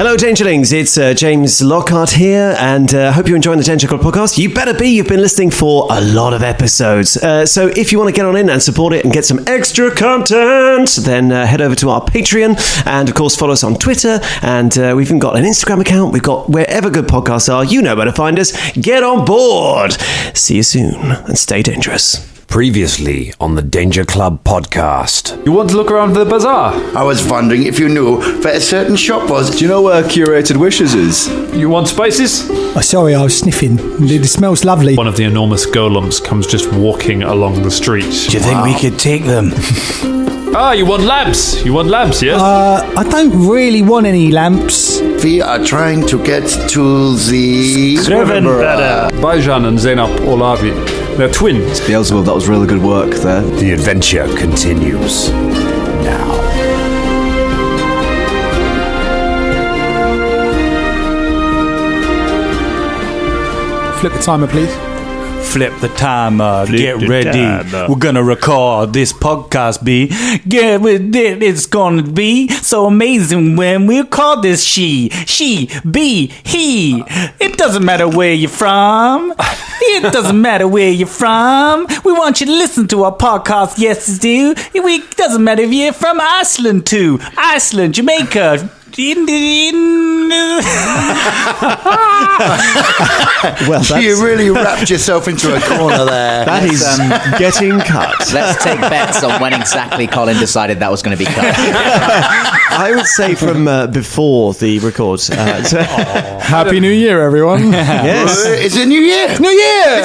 Hello, Dangerlings. It's James Lockhart here, and hope you're enjoying the Danger Club podcast. You better be. You've been listening for a lot of episodes. So if you want to get on in and support it and get some extra content, then head over to our Patreon, and of course follow us on Twitter, and we've even got an Instagram account. We've got wherever good podcasts are. You know where to find us. Get on board. See you soon, and stay dangerous. Previously on the Danger Club podcast. You want to look around for the bazaar? I was wondering if you knew where a certain shop was. Do you know where Curated Wishes is? You want spices? Oh, sorry, I was sniffing. It smells lovely. One of the enormous golems comes just walking along the street. Do you think we could take them? You want lamps? You want lamps, yes? I don't really want any lamps. We are trying to get to the Scrivenbough. Bajan and Zainab Olavi. They're twins. Beelzebub, that was really good work there. The adventure continues now. Flip the timer, please. Flip the timer. Get ready. We're gonna record this podcast. It's gonna be so amazing when we call this she, be, he. It doesn't matter where you're from. It doesn't matter where you're from. We want you to listen to our podcast. Yes, it do. It doesn't matter if you're from Iceland too. Iceland, Jamaica. Well, you really wrapped yourself into a corner there. That is getting cut. Let's take bets on when exactly Colin decided that was going to be cut. I would say from before the record. Happy New Year, everyone. Yes. Is it New Year? New Year!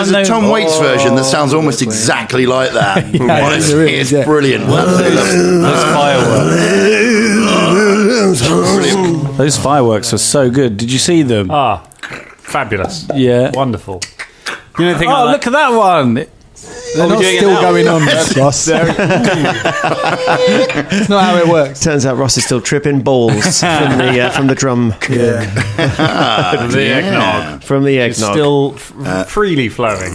There's a Tom Waits version that sounds almost exactly like that. Honestly, it's brilliant. Those fireworks are so good. Did you see them? Fabulous. Yeah. Wonderful. You don't think look at that one. They're not still going on, Ross. It's not how it works. Turns out Ross is still tripping balls from the drum. Yeah. From the eggnog. It's still freely flowing.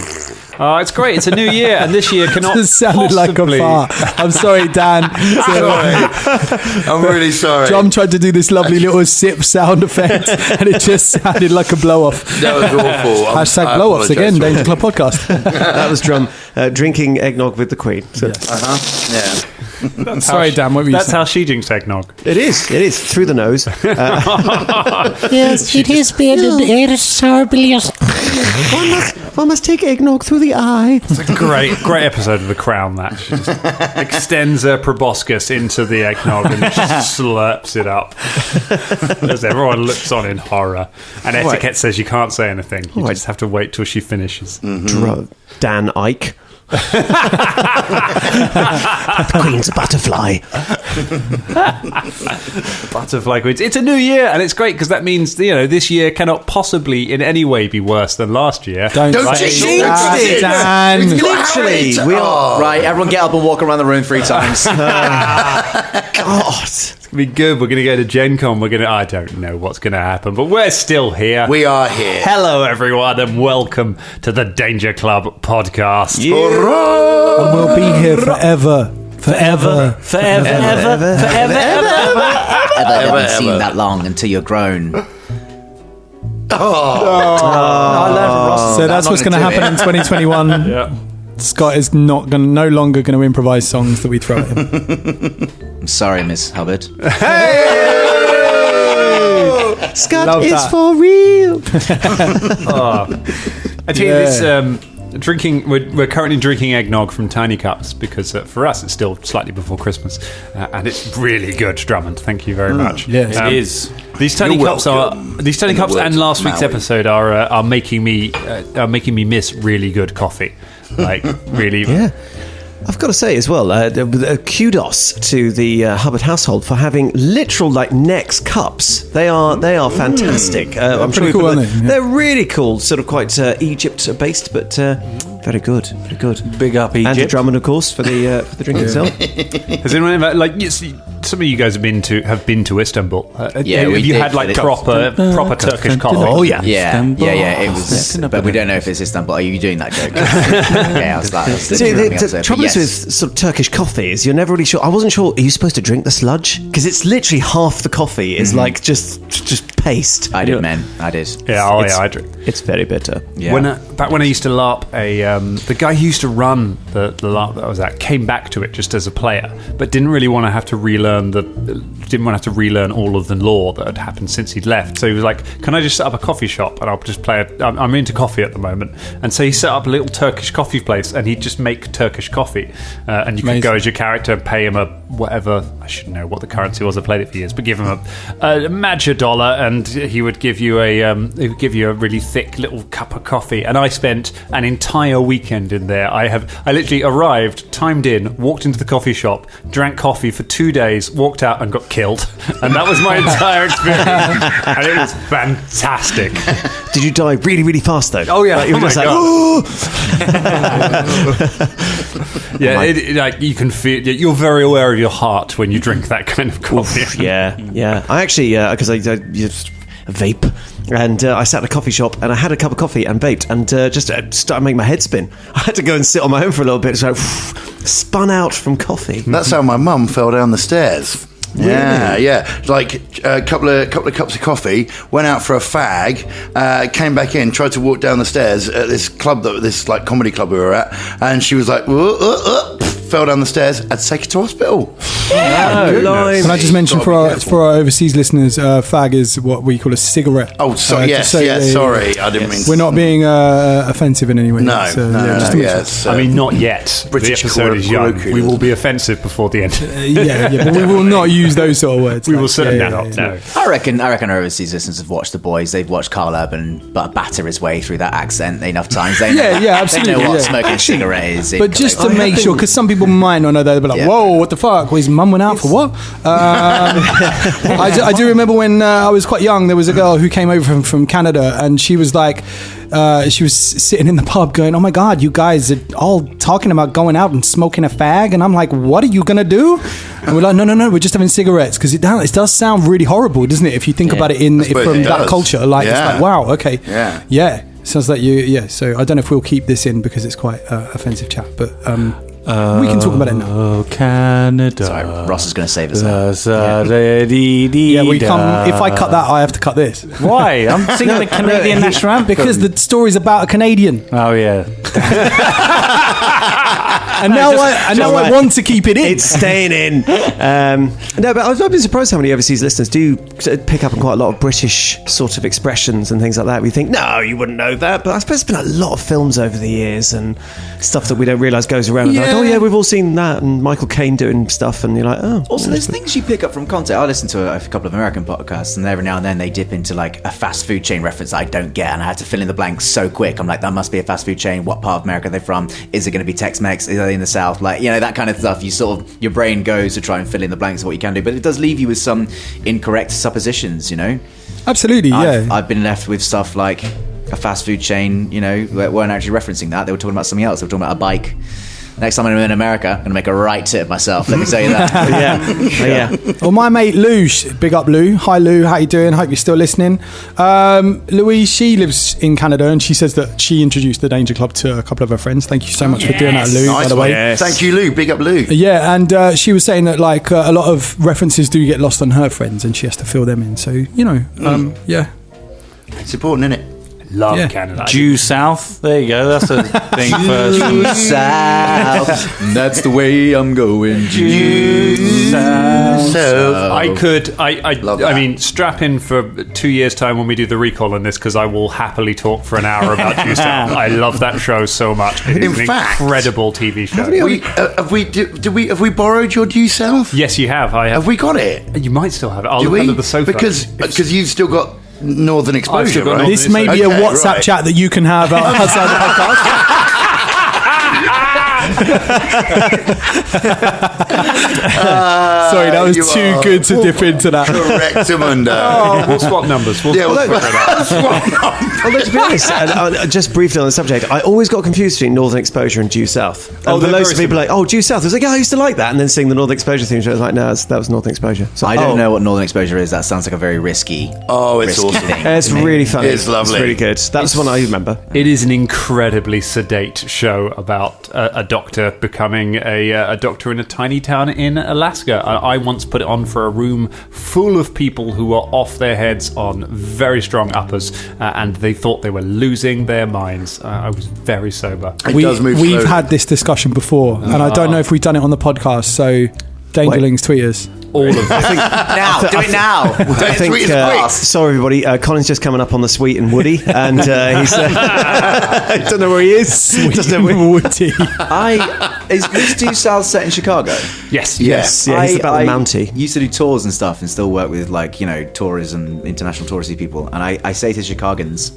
It's great. It's a new year, and this year cannot It sounded possibly... like a fart. I'm sorry, Dan. I'm really sorry. John tried to do this lovely little sip sound effect, and it just sounded like a blow-off. That was awful. Hashtag blow-offs again, Danger Club podcast. That was drum drinking eggnog with the Queen. So. Yeah. Sorry, Dan, what were you That's saying? how she drinks eggnog. It is through the nose. Yes, it is been an air sorbilious. One must take eggnog through the eye. It's a great episode of The Crown, that. She just extends her proboscis into the eggnog and just slurps it up. As everyone looks on in horror. And etiquette says you can't say anything. You just have to wait till she finishes. Dan Ike. The Queen's a butterfly. Butterfly Queens. It's a new year, and it's great because that means this year cannot possibly in any way be worse than last year. Don't jinx it, Dan. Literally, we are Right, everyone get up and walk around the room 3 times. God. It's gonna be good. We're gonna go to Gen Con. I don't know what's gonna happen, but we're still here. We are here. Hello, everyone, and welcome to the Danger Club podcast. And we'll be here forever. Ever haven't seen that long until you're grown. So that's what's going to happen in 2021. Yeah. Scott is no longer going to improvise songs that we throw at him. I'm sorry, Miss Hubbard. Scott is for real. I tell you this. We're currently drinking eggnog from tiny cups because for us it's still slightly before Christmas, and it's really good, Drummond. Thank you very much. Yes, it is. These tiny cups and last week's episode are making me miss really good coffee. Like really, Yeah. I've got to say as well, kudos to the Hubbard household for having literal next cups. They are fantastic. I'm sure cool, aren't they? Yeah. They're really cool, sort of quite Egypt based, but very good, very good. Big up Egypt. Andy Drummond, of course, for the drink itself. Has anyone ever some of you guys have been to Istanbul. Yeah, have we you did, had like but proper Turkish coffee? Oh yeah. Yeah. It was. But we don't know if it's Istanbul. Are you doing that joke? Okay, I was like, See, the trouble is with sort of Turkish coffee is you're never really sure. I wasn't sure. Are you supposed to drink the sludge? Because it's literally half the coffee is like just paste. I did, man. I did. Yeah. I drink. It's very bitter. Yeah. Back when I used to LARP, the guy who used to run the LARP that I was at came back to it just as a player, but didn't really want to have to relearn all of the lore that had happened since he'd left. So he was like, "Can I just set up a coffee shop and I'll just play it? I'm into coffee at the moment." And so he set up a little Turkish coffee place, and he'd just make Turkish coffee, and you could go as your character and pay him a whatever. I shouldn't know what the currency was. I played it for years, but give him a Magyar dollar, and he would give you a really thick little cup of coffee. And I spent an entire weekend in there. I literally arrived, timed in, walked into the coffee shop, drank coffee for 2 days, walked out and got killed. And that was my entire experience. And it was fantastic. Did you die really, really fast though? Oh yeah. Like, you were just like, like you can feel. You're very aware of your heart when you drink that kind of coffee. Oof, yeah. I actually, because I just vape, and I sat in a coffee shop and I had a cup of coffee and vaped, and just started making my head spin. I had to go and sit on my own for a little bit, so spun out from coffee. That's how my mum fell down the stairs. Really? Yeah. Like a couple of cups of coffee, went out for a fag, came back in, tried to walk down the stairs at this club, this like comedy club we were at, and she was like, fell down the stairs, had to take her to hospital. Can I just mention for our overseas listeners, fag is what we call a cigarette. Oh, sorry, sorry, I didn't mean. We're not being offensive in any way. No. I mean, not yet. British the episode is young. We will be offensive before the end. But we will not use those sort of words. We will certainly not. No. I reckon our overseas listeners have watched The Boys. They've watched Carl Urban batter his way through that accent enough times. They know, absolutely. They know what smoking a cigarette is. But just to make sure, because some people might not know, they'll be like, "Whoa, what the fuck? Well, his mum went out for what?" I do remember when I was quite young. There was a girl who came over from Canada, and she was like, she was sitting in the pub going, "Oh my god, you guys are all talking about going out and smoking a fag," and I'm like, "What are you gonna do?" And we're like, no, we're just having cigarettes, because it does sound really horrible, doesn't it? If you think about it from that culture, like it's like, wow, okay, yeah. Sounds like you, So I don't know if we'll keep this in because it's quite offensive chat, but we can talk about it now. Oh, Canada. Sorry, Ross is going to save us now. We come. If I cut that, I have to cut this. Why? I'm singing the Canadian national anthem. Because the story's about a Canadian. Oh, yeah. And now I want to keep it in. It's staying in. No, but I've been surprised how many overseas listeners do pick up on quite a lot of British sort of expressions and things like that. We think, no, you wouldn't know that. But I suppose there's been a lot of films over the years and stuff that we don't realise goes around. Yeah. Like, oh, yeah, we've all seen that. And Michael Caine doing stuff. And you're like, oh. Also, there's things you pick up from content. I listen to a couple of American podcasts, and every now and then they dip into like a fast food chain reference I don't get. And I had to fill in the blanks so quick. I'm like, that must be a fast food chain. What part of America are they from? Is it going to be Tex-Mex? Is it in the South? Like, that kind of stuff. You sort of, your brain goes to try and fill in the blanks of what you can do, but it does leave you with some incorrect suppositions, Absolutely, yeah. I've been left with stuff like a fast food chain, weren't actually referencing that. They were talking about something else. They were talking about a bike. Next time I'm in America, I'm going to make a right tit of myself. Let me tell you that. Yeah. Well, my mate Lou, big up Lou. Hi Lou, how you doing? Hope you're still listening. Louise, she lives in Canada, and she says that she introduced the Danger Club to a couple of her friends. Thank you so much for doing that, Lou, nice, by the way. Yes. Thank you, Lou. Big up Lou. Yeah, and she was saying that like a lot of references do get lost on her friends, and she has to fill them in. So, yeah. It's important, isn't it? Love Canada. Due south. There you go. That's a thing first. Due south. That's the way I'm going. Due south. I mean, strap in for 2 years' time when we do the recall on this, because I will happily talk for an hour about Due South. I love that show so much. It is an incredible TV show. Have we borrowed your Due South? Yes, you have. I have. Have we got it? You might still have it. I'll look under the sofa. Because you've still got Northern exposure, right? This may be a WhatsApp chat that you can have outside the podcast. Sorry, that was too good to dip into that. Correctamundo. Oh, we'll swap numbers. We'll Yeah, swap well, it Although, to be honest, just briefly on the subject, I always got confused between Northern Exposure and Due South. And they're loads very of people are like, oh, Due South. I was like, oh, I used to like that. And then seeing the Northern Exposure theme show, I was like, no, that was Northern Exposure. So, I don't know what Northern Exposure is. That sounds like a very risky. Oh, it's risky awesome. thing. It's really funny. It's lovely. It's really good. That's one I remember. It is an incredibly sedate show about a doctor becoming a doctor in a tiny town in Alaska. I once put it on for a room full of people who were off their heads on very strong uppers, and they thought they were losing their minds. I was very sober. We've had this discussion before, and I don't know if we've done it on the podcast, so Dangerlings tweet us. All of it. Do it now. I think, sorry everybody, Colin's just coming up on the Sweet and Woody, and he's I don't know where he is. Sweet and Woody. Is Due South set in Chicago? Yes. Yes, yeah, he's about the Mountie. Used to do tours and stuff, and still work with tourism, international touristy people. And I say to Chicagans,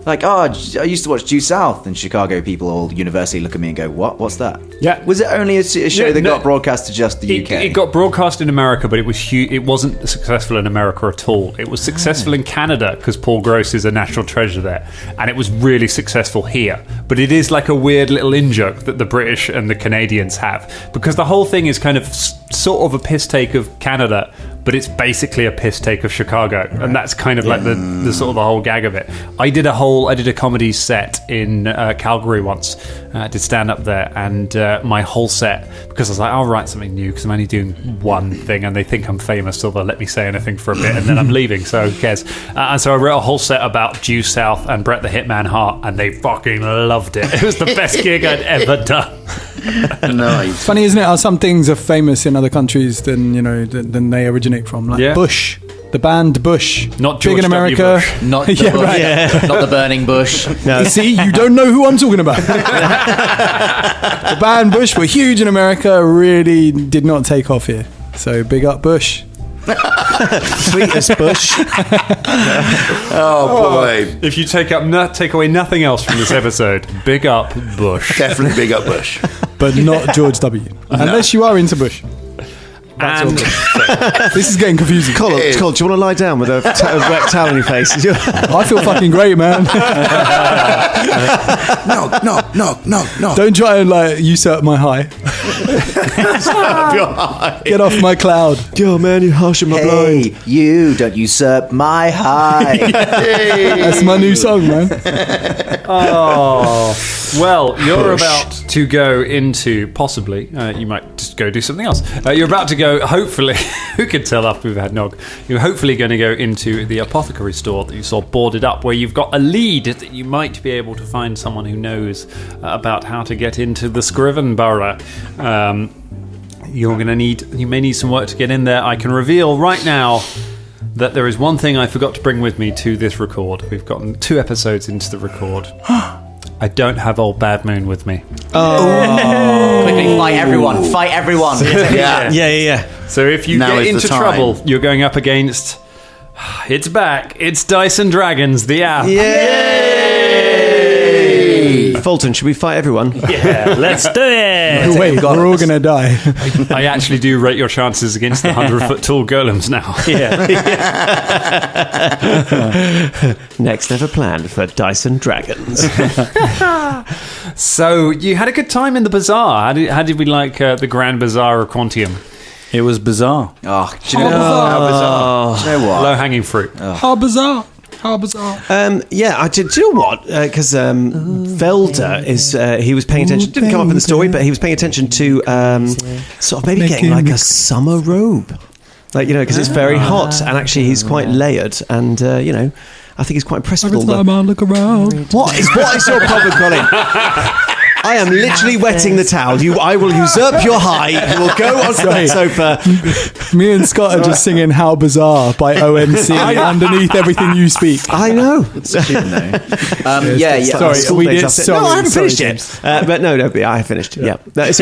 like, oh, I used to watch Due South, and Chicago people all universally look at me and go, what? What's that? Yeah. Was it only a show that got broadcast to just the UK? It got broadcast in America, but it was huge. It wasn't successful in America at all. It was successful in Canada because Paul Gross is a national treasure there, and it was really successful here. But it is like a weird little in-joke that the British and the Canadians have, because the whole thing is kind of sort of a piss take of Canada, but it's basically a piss take of Chicago, and that's kind of like the sort of the whole gag of it. I did a comedy set in Calgary once. I did stand up there, and my whole set, because I was like, I'll write something new because I'm only doing one thing, and they think I'm famous, so they'll let me say anything for a bit, and then I'm leaving, so who cares? And so I wrote a whole set about Due South and Bret the Hitman Hart, and they fucking loved it. It was the best gig I'd ever done. Nice. Funny, isn't it? How some things are famous in other countries than they originate from. Like Bush, the band Bush, not big George in America, not the bush, not the burning bush. No. See, you don't know who I'm talking about. The band Bush were huge in America, really did not take off here. So big up Bush. Sweetest Bush. Oh boy! If you take away nothing else from this episode, big up Bush. Definitely big up Bush, but not George W. Unless you are into Bush. And this is getting confusing. Colin, do you want to lie down with a wet towel on your face? I feel fucking great, man. No. Don't try and usurp my high. Get off my cloud. Yo, man, you're harshing my blind. Hey, you don't usurp my high. That's my new song, man. Oh, well, you're about to go into possibly. You might just go do something else. You're about to go. Hopefully, who can tell after we've had nog? You're hopefully going to go into the apothecary store that you saw boarded up, where you've got a lead that you might be able to find someone who knows about how to get into the Scrivenbough. You may need some work to get in there. I can reveal right now that there is one thing I forgot to bring with me to this record. We've gotten 2 episodes into the record. I don't have Old Bad Moon with me. Oh. Quickly, fight everyone. Yeah. So if you get into trouble, you're going up against... It's back. It's Dice and Dragons, the app. Yay! Fulton, should we fight everyone? Yeah, let's do it. Wait, we're all going to die. I actually do rate your chances against the 100-foot tall golems now. Next ever planned for Dice and Dragons. So you had a good time in the bazaar. How did we like the Grand Bazaar of Quantium? It was bizarre. Oh, do you know what? Low-hanging fruit. How bizarre. How bizarre. Yeah, I did. Do you know what? Because Velda is, he was paying attention. Didn't come up in the story, but he was paying attention to sort of maybe getting like a summer robe. Like, because it's very hot, and actually he's quite layered, and, I think he's quite impressed with all Every time I look around. What is your problem, Colin? I am literally wetting the towel. I will usurp your high. You will go onto that sofa. Me and Scott are just singing "How Bizarre" by OMC underneath everything you speak. I know. Sorry, we did. No, I haven't finished yet. But no, I have finished. Yeah. But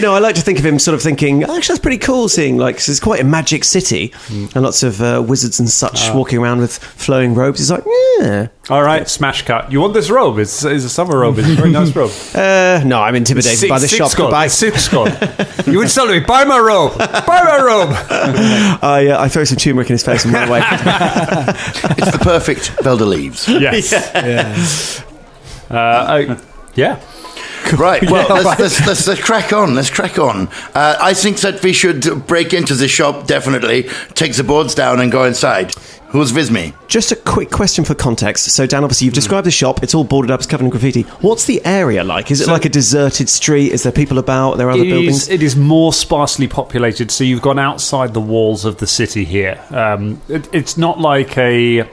I like to think of him sort of thinking, actually, that's pretty cool seeing, because it's quite a magic city and lots of wizards and such walking around with flowing robes. He's like, yeah. All right, smash cut. You want this robe? It's a summer robe. It's a very nice robe. No, I'm intimidated by the shop. Six gold. You would tell me, buy my robe. Buy my robe. I throw some turmeric in his face and run away. It's the perfect Velda leaves. Yes. Yeah. Right, well, let's crack on. Let's crack on. I think that we should break into the shop, definitely, take the boards down and go inside. Who's with me? Just a quick question for context. So, Dan, obviously, you've described the shop. It's all boarded up, it's covered in graffiti. What's the area like? Is it like a deserted street? Is there people about? Are there other buildings? It is more sparsely populated, so you've gone outside the walls of the city here. It's not like a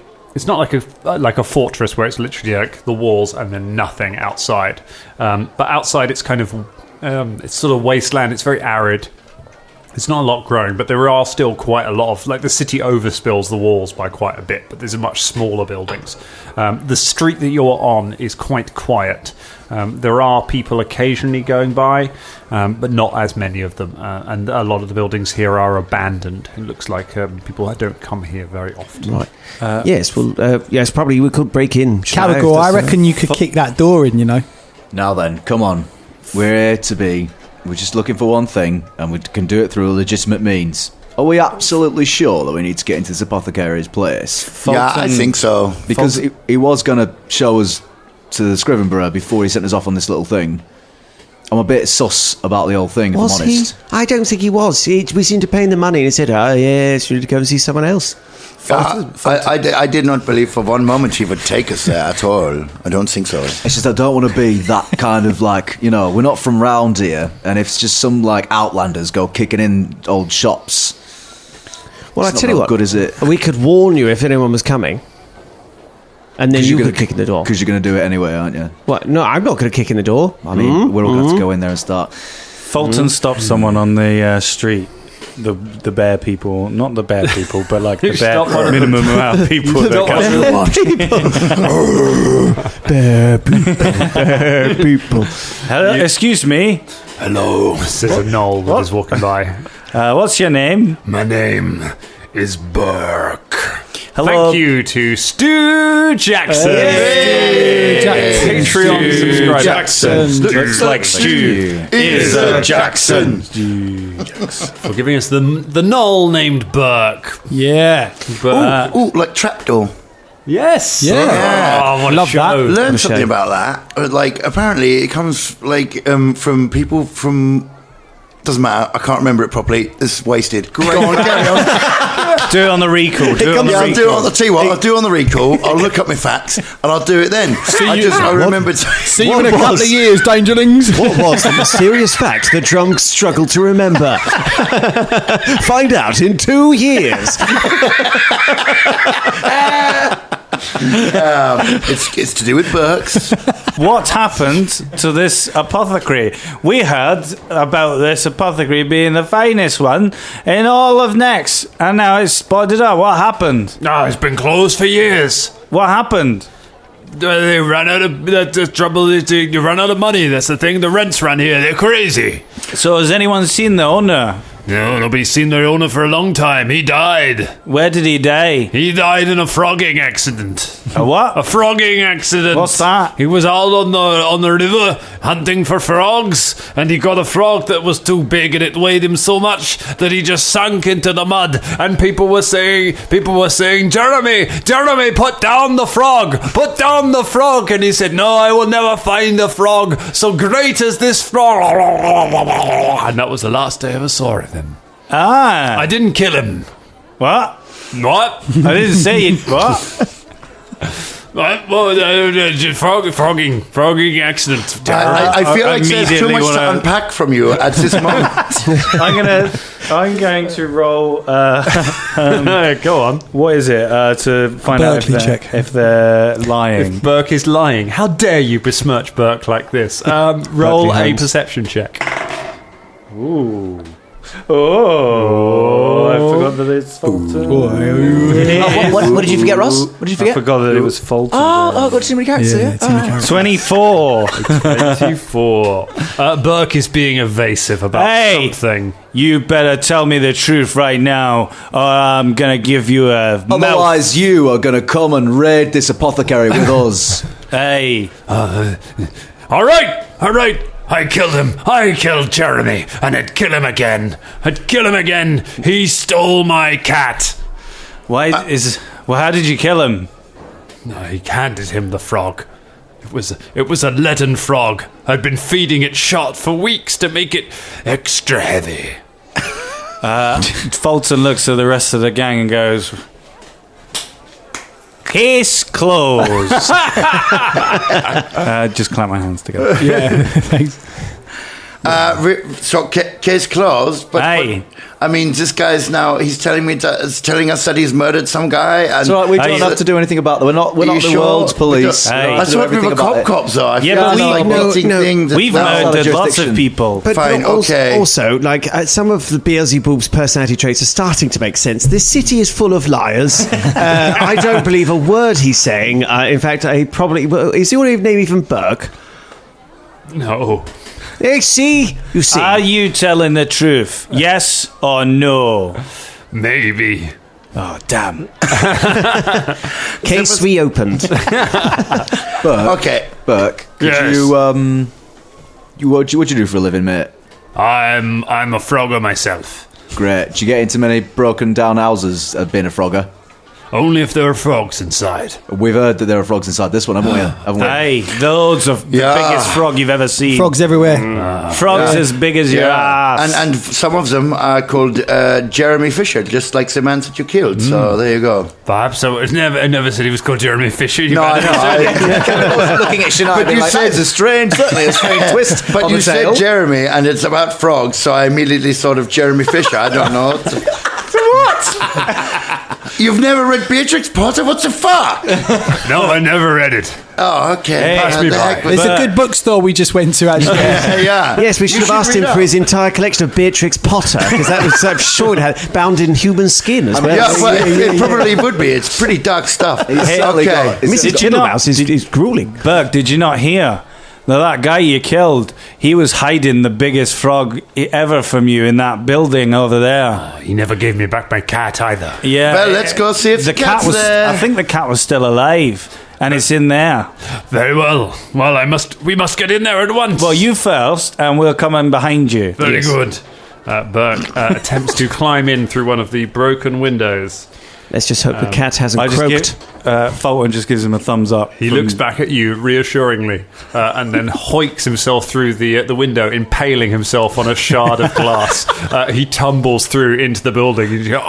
fortress where it's literally like the walls and then nothing outside. But outside, it's kind of it's sort of wasteland. It's very arid. It's not a lot growing, but there are still quite a lot of... Like, the city overspills the walls by quite a bit, but there's much smaller buildings. The street that you're on is quite quiet. There are people occasionally going by, but not as many of them. And a lot of the buildings here are abandoned. It looks like people don't come here very often. Right. Yes, probably we could break in. Caragor, I reckon you could kick that door in, you know. Now then, come on. We're here to be... We're just looking for one thing, and we can do it through legitimate means. Are we absolutely sure that we need to get into this apothecary's place? Yeah, I think so. Because he was going to show us to the Scrivenbough before he sent us off on this little thing. I'm a bit sus about the whole thing, if I'm honest. I don't think he was. We seemed to pay him the money, and he said, "Oh, yes, you need to go and see someone else." I did not believe for one moment he would take us there at all. I don't think so. It's just I don't want to be that kind of like, you know, we're not from round here, and if it's just some like outlanders go kicking in old shops. Well, I tell you what, good is it? We could warn you if anyone was coming, and then you could kick in the door. Because you're going to do it anyway, aren't you? What? No, I'm not going to kick in the door. I mean, we're all going to have to go in there and start. Fulton stopped someone on the street. The bear people, not the bear people, but like the bare minimum amount of people that Bear people. Hello, excuse me. Hello, says a Gnoll that is walking by. What's your name? My name is Burke. Hello. Thank you to Stu Jackson. Patreon subscriber. Jackson. Looks like Stu is a Jackson. For giving us the Gnoll named Burke. Yeah. Ooh, like trapdoor. Yes. Yeah. Oh, what Love a show. that. Learned something about that. Like, apparently it comes like from people from... Doesn't matter. I can't remember it properly. It's wasted. Go on, carry on. Do it on the recall. I'll do it on the T1. I'll do it on the recall. I'll look up my facts and I'll do it then. I remembered. See you in a couple of years, Dangerlings. What was the mysterious fact the drunk struggled to remember? Find out in 2 years. It's to do with Burke's. What happened to this apothecary? We heard about this apothecary being the finest one in all of Nex, and now it's spotted up. What happened? It's been closed for years. What happened? They ran out of... The trouble is you run out of money. That's the thing. The rents ran here. They're crazy. So has anyone seen the owner? No, nobody's seen their owner for a long time. He died. Where did he die? He died in a frogging accident. A what? A frogging accident. What's that? He was out on the river hunting for frogs, and he got a frog that was too big, and it weighed him so much that he just sunk into the mud. And people were saying, Jeremy, put down the frog, put down the frog. And he said, no, I will never find a frog so great as this frog. And that was the last I ever saw of him. Ah. I didn't kill him. What? What? I didn't say it. What? Well, frogging accident. I feel like there's too much to unpack from you at this moment. I'm going to roll. Go on. What is it to find out if they're lying? If Burke is lying, how dare you besmirch Burke like this? Roll a perception check. Ooh. I forgot that it's Fulton. What did you forget, Ross? What did you I forget? forgot that it was Fulton. Oh, got too many characters. Yeah, too many characters. 24. 24. Burke is being evasive about something. You better tell me the truth right now, or I'm gonna give you a mouth. Otherwise, you are going to come and raid this apothecary with us. Hey, All right. I killed him. I killed Jeremy, and I'd kill him again. He stole my cat. how did you kill him? I handed him the frog. It was a leaden frog. I'd been feeding it shot for weeks to make it extra heavy. Fulton looks at the rest of the gang and goes, case closed. Just clap my hands together. Yeah, thanks. So case closed. But Hey. I mean, this guy's now. He's telling us that he's murdered some guy. And It's all right, we don't have to do anything about that. We're not the world's police. Hey. We don't have That's to do what we everything were about it. cops though. I Yeah, feel but it's we- like no, meeting no. things. We've outside of murdered lots of jurisdiction. people. But Fine, okay. Also, like some of the Beelzebub's personality traits are starting to make sense. This city is full of liars. I don't believe a word he's saying. In fact, I probably is your name even Burke? No. You see. Are you telling the truth? Yes or no? Maybe. Oh, damn. Case reopened. Okay. Burke, could Yes. what'd you do for a living, mate? I'm a frogger myself. Great. Did you get into many broken down houses being a frogger? Only if there are frogs inside. We've heard that there are frogs inside this one, haven't we? Haven't we? Hey, loads of the Yeah. biggest frog you've ever seen. Frogs everywhere. Frogs as big as your ass. And some of them are called Jeremy Fisher, just like the man that you killed. So there you go. Perhaps I never said he was called Jeremy Fisher. No, I know. Looking at Shania, But being you like, said It's a strange twist. But on you the said tale. Jeremy, and it's about frogs, so I immediately thought of Jeremy Fisher. I don't know. You've never read Beatrix Potter? What's the fuck? No, I never read it. Oh, okay. Pass me The by. heck with There's a good bookstore we just went to, actually. yeah. Yes, we should have asked him for his entire collection of Beatrix Potter, because that was, I'm sure it had bound in human skin as well. Yeah, well, it probably would be. It's pretty dark stuff. Okay. Mrs. Chillhouse is grueling. Burke, did you not hear? Now, that guy you killed, he was hiding the biggest frog ever from you in that building over there. He never gave me back my cat either. Yeah. Well, let's go see if the cat cat's was. there. I think the cat was still alive, and it's in there. Very well. Well, we must get in there at once. Well, you first, and we'll come in behind you. Very good. Burke attempts to climb in through one of the broken windows. Let's just hope the cat hasn't I croaked. Fulton just gives him a thumbs up. He looks back at you reassuringly, and then hoiks himself through the window, impaling himself on a shard of glass. He tumbles through into the building. And you go,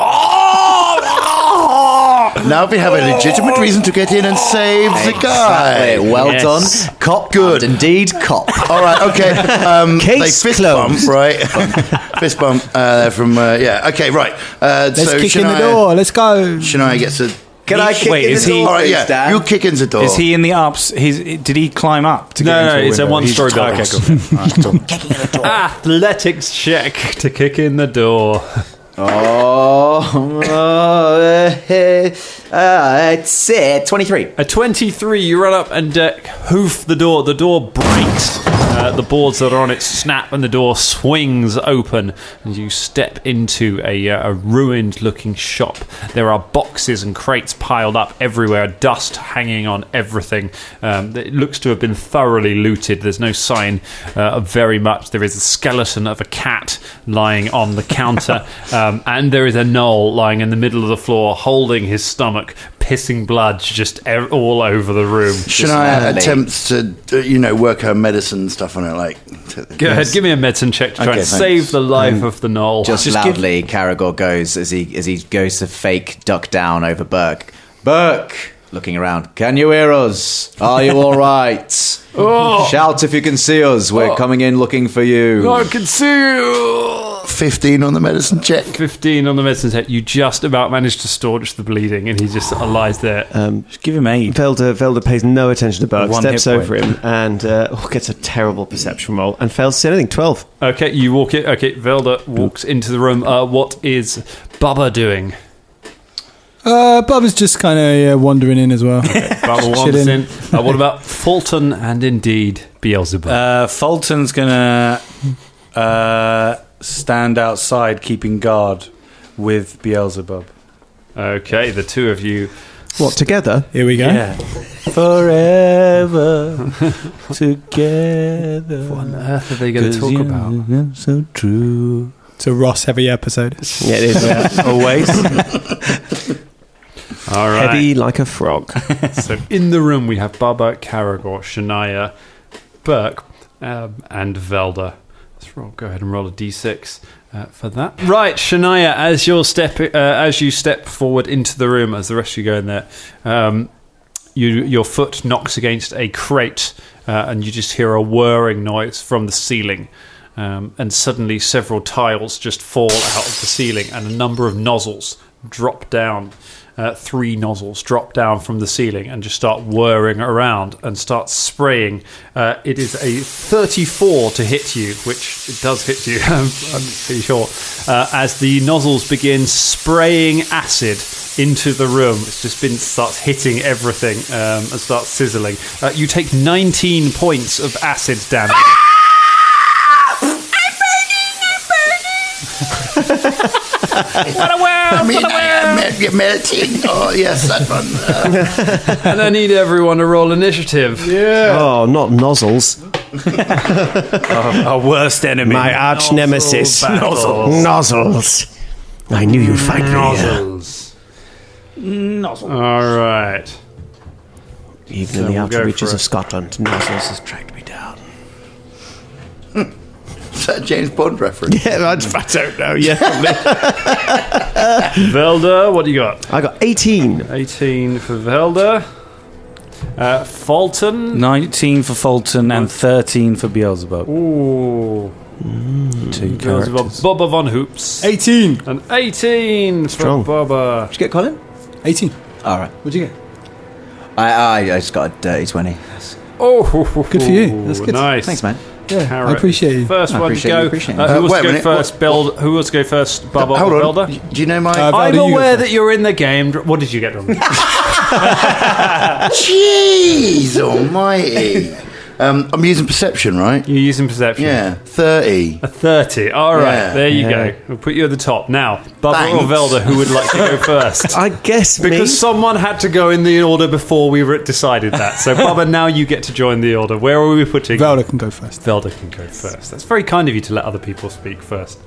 Now we have a legitimate reason to get in and save the guy. Exactly. Well Yes. done. Cop. Good. And indeed, cop. All right, okay. Case they fist closed. bump, right? Fist bump from, yeah. Okay, right. Let's so kick in the door. Let's go. Shania gets a... Can I kick Wait, in is the he- door, All right, please, yeah. Dan? You kick in the door. Is he in the ups? Did he climb up to get No, into the it's a window? one-story He's- building. Okay, cool. Athletics check to kick in the door. it's 23. A 23, you run up and hoof the door. The door breaks. The boards that are on it snap and the door swings open and you step into a ruined-looking shop. There are boxes and crates piled up everywhere, dust hanging on everything. It looks to have been thoroughly looted. There's no sign of very much. There is a skeleton of a cat lying on the counter, and there is a gnoll lying in the middle of the floor holding his stomach, pissing blood just all over the room. Shania attempts to, work her medicine and stuff on it, like... Go ahead, give me a medicine check to try Okay, and thanks. save the life of the gnoll. Just loudly, Caragor goes as he goes to fake duck down over Burke. Burke, Looking around. can you hear us? Are you all right? Shout if you can see us. We're coming in looking for you. I can see you. 15 on the medicine check. 15 on the medicine check. You just about managed to staunch the bleeding, and he just sort of lies there. Just give him aid. Velda pays no attention to Bug, One steps hit over him, and gets a terrible perception roll and fails to see anything. 12. Okay, you walk it. Okay, Velda walks into the room. What is Bubba doing? Bubba's just kind of wandering in as well. Bubba wanders in. What about Fulton and indeed Beelzebub? Fulton's gonna stand outside, keeping guard with Beelzebub. Okay, the two of you. What, together? Here we go. Yeah. Forever together. What on earth are they going to talk about? So true. It's a Ross heavy episode. Yeah, it is. Yeah, always. All right. Heavy like a frog. So in the room we have Bubba, Caragor, Shania, Burke, and Velda. Go ahead and roll a d6 for that. Right, Shania, as you step forward into the room, as the rest of you go in there, your foot knocks against a crate, and you just hear a whirring noise from the ceiling. And suddenly several tiles just fall out of the ceiling, and a number of nozzles drop down. 3 nozzles drop down from the ceiling and just start whirring around and start spraying. It is a 34 to hit you, which it does hit you, I'm pretty sure, as the nozzles begin spraying acid into the room. It's just starts hitting everything and starts sizzling. You take 19 points of acid damage. What a world! You're melting. Oh, yes, that one. And I need everyone to roll initiative. Yeah. Oh, not nozzles. Our worst enemy. My arch nemesis. Nozzles. I knew you'd find me. Nozzles. All right. Even in the outer reaches of Scotland, nozzles has tracked me down. Is that a James Bond reference? Yeah, I don't know. Yeah. Velda, what do you got? I got 18. 18 for Velda. Fulton. 19 for Fulton and 13 for Beelzebub. Ooh. 2 Beelzebub. characters. Bubba Von Hoops. 18. And 18 Strong. for Bubba. Did you get Colin? 18. All right. What'd you get? I just got a dirty 20. Oh, Good for you. That's good. Nice. Thanks, man. Yeah, Carrot. I appreciate you. First I one to appreciate go. you, appreciate Who you. wants Wait a to go minute, first? Who wants to go first? Bubba Hold or on. Velda? Do you know my... Velda, I'm you go aware first. that you're in the game. What did you get, Ron? Jeez almighty. I'm using perception, right? You're using perception. Yeah, 30. A 30. All right, Yeah. there you go. We'll put you at the top. Now, Bubba Thanks. or Velda, who would like to go first? I guess me. Because someone had to go in the order before we decided that. So, Bubba, now you get to join the order. Where are we putting? Velda can go first. Velda can go first. That's very kind of you to let other people speak first.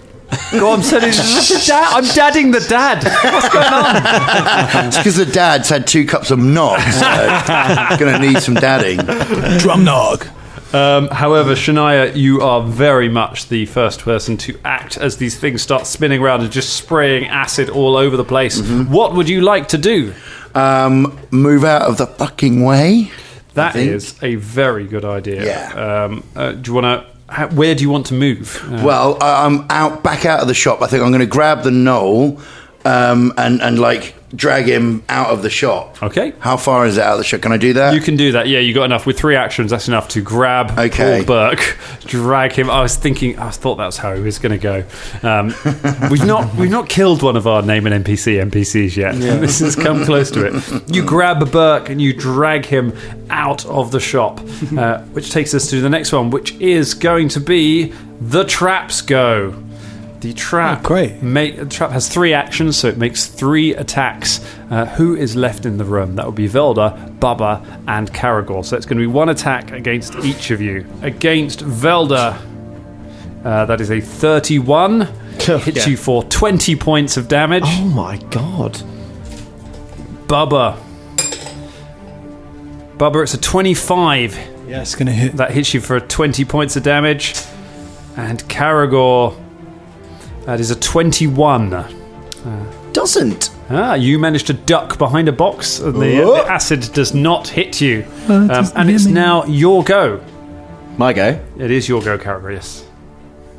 Go on, I'm dadding the dad. What's going on? It's because the dad's had 2 cups of nog, so going to need some dadding. Drum nog. However, Shania, you are very much the first person to act as these things start spinning around and just spraying acid all over the place. Mm-hmm. What would you like to do? Move out of the fucking way. That is a very good idea. Yeah. Do you want to... Where do you want to move? Well, I'm back out of the shop. I think I'm going to grab the Gnoll and like drag him out of the shop. Okay. How far is it out of the shop? Can I do that? You can do that. Yeah, you got enough. With 3 actions, that's enough to grab Okay. Paul Burke, drag him. I thought that was how he was going to go. We've not killed one of our name and NPCs yet. Yeah. This has come close to it. You grab Burke and you drag him out of the shop, which takes us to the next one, which is going to be the traps go. The trap, the trap has 3 actions, so it makes 3 attacks. Who is left in the room? That would be Velda, Bubba, and Caragor. So it's going to be 1 attack against each of you. Against Velda, that is a 31. Hits you for 20 points of damage. Oh my god. Bubba, it's a 25. Yeah, it's going to hit. That hits you for 20 points of damage. And Caragor... That is a 21. Doesn't. You managed to duck behind a box, and the acid does not hit you. And it's now your go. My go. It is your go, Caragor, yes.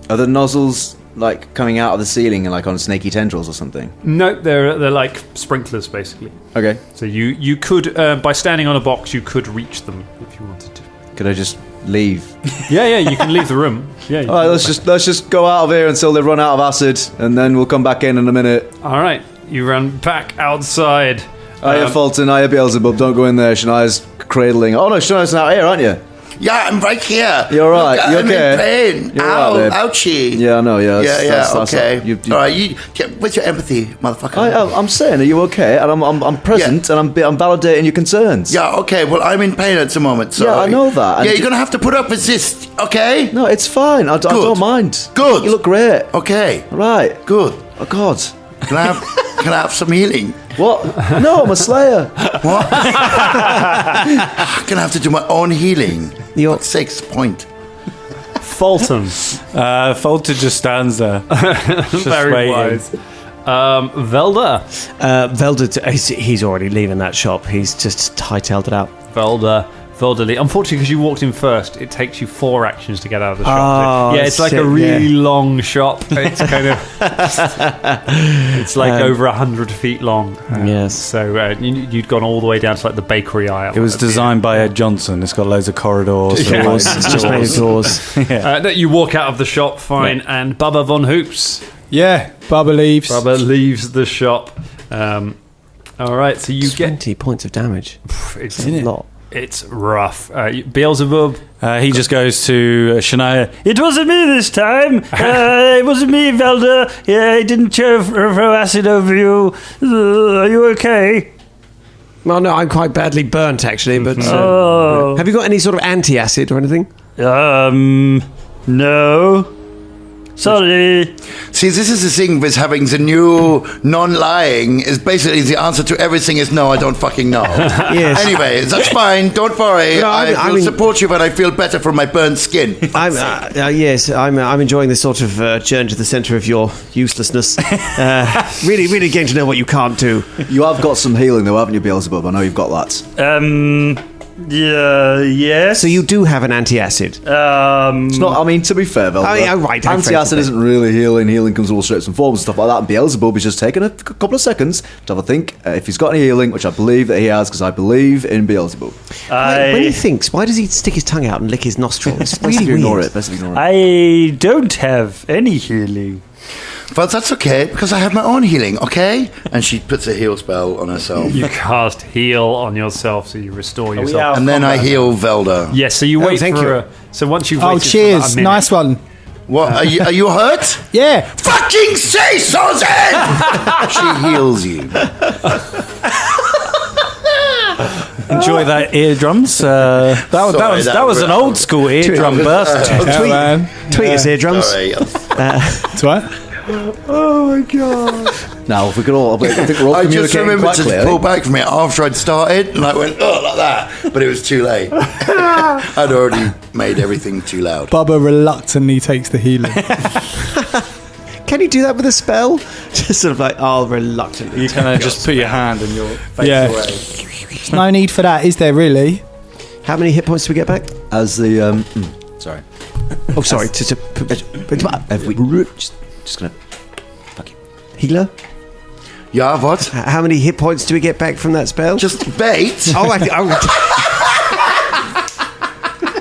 Are the nozzles like coming out of the ceiling and like on snaky tendrils or something? No, they're like sprinklers basically. Okay. So you could by standing on a box you could reach them if you wanted to. Could I just leave? Yeah, you can leave the room. Yeah. All right, let's just go out of here until they run out of acid, and then we'll come back in a minute. All right, you run back outside. Hiya, Fulton. Hiya, Beelzebub. Don't go in there. Shania's cradling. Oh no, Shania's out here, aren't you? Yeah, I'm right here. You're right. Look, You I'm okay? in pain. You're Ow, right, babe. ouchie. Yeah, I know. Yeah. Yeah, okay. You, All right, where's your empathy, motherfucker? I'm saying, are you okay? And I'm present, and I'm validating your concerns. Yeah, okay. Well, I'm in pain at the moment. So Yeah, I know that. And Yeah, you're gonna have to put up with this, okay? No, it's fine. I don't mind. Good. You look great. Okay. Right. Good. Oh God. Can I have some healing? What? No, I'm a slayer. What? I'm gonna have to do my own healing. You're- For sixth point. Fulton. Fulton just stands there. Just Very waiting. wise. Velda. Velda, he's already leaving that shop. He's just hightailed it out. Velda. Unfortunately, because you walked in first, it takes you 4 actions to get out of the shop. Oh, Yeah, it's like shit, a really yeah. long shop. It's kind of, it's like over 100 feet long. Yes. So you'd gone all the way down to like the bakery aisle. It was designed by Ed Johnson. It's got loads of corridors. Yeah. Doors. It's just made of doors. You walk out of the shop, fine, and Bubba Von Hoops. Yeah, Bubba leaves. Bubba leaves the shop. All right, so you get 20 points of damage. it's That's a lot. It's rough. Beelzebub. He just goes to Shania. It wasn't me this time. It wasn't me, Velda. Yeah, I didn't throw acid over you. Are you okay? Well, no, I'm quite badly burnt, actually, but... Oh. Have you got any sort of anti-acid or anything? No. Sorry. See, this is the thing with having the new non-lying is basically the answer to everything is no, I don't fucking know. Yes. Anyway, that's fine. Don't worry. No, I will mean- support you when I feel better from my burned skin. I'm enjoying this sort of journey to the centre of your uselessness. Really, really getting to know what you can't do. You have got some healing, though, haven't you, Beelzebub? I know you've got that. Yeah, yes. So you do have an anti-acid. It's not. I mean, to be fair, Velda, right. anti-acid isn't really healing. Healing comes in all shapes and forms and stuff like that. And Beelzebub is just taking a couple of seconds to have a think if he's got any healing, which I believe that he has, because I believe in Beelzebub. When he thinks, why does he stick his tongue out and lick his nostril? It's Basically really ignore weird. it. Basically ignore it. I don't have any healing. But that's okay, because I have my own healing, okay? And she puts a heal spell on herself. You cast heal on yourself, so you restore yourself. And then I heal Velda. Yes, so you wait thank for you. so once you've Oh, waited for cheers. about a minute, Nice one. What? Are you hurt? Yeah. Fucking say so then! She heals you. Enjoy that eardrums. That was an old school eardrum burst. Yeah, man. Tweet us eardrums. Sorry. That's right. Now, if we could all, I think we're all I just communicating remembered quite to clearly. pull back from it after I'd started, and I went, oh, like that. But it was too late. I'd already made everything too loud. Bubba reluctantly takes the healing. Can you do that with a spell? Just sort of like, reluctantly. You kind of just put your hand in your face Yeah. away. There's no need for that, is there really? How many hit points do we get back? As the sorry, Oh, sorry. just gonna fuck you. Healer? Yeah, what? How many hit points do we get back from that spell? Just bait? Oh,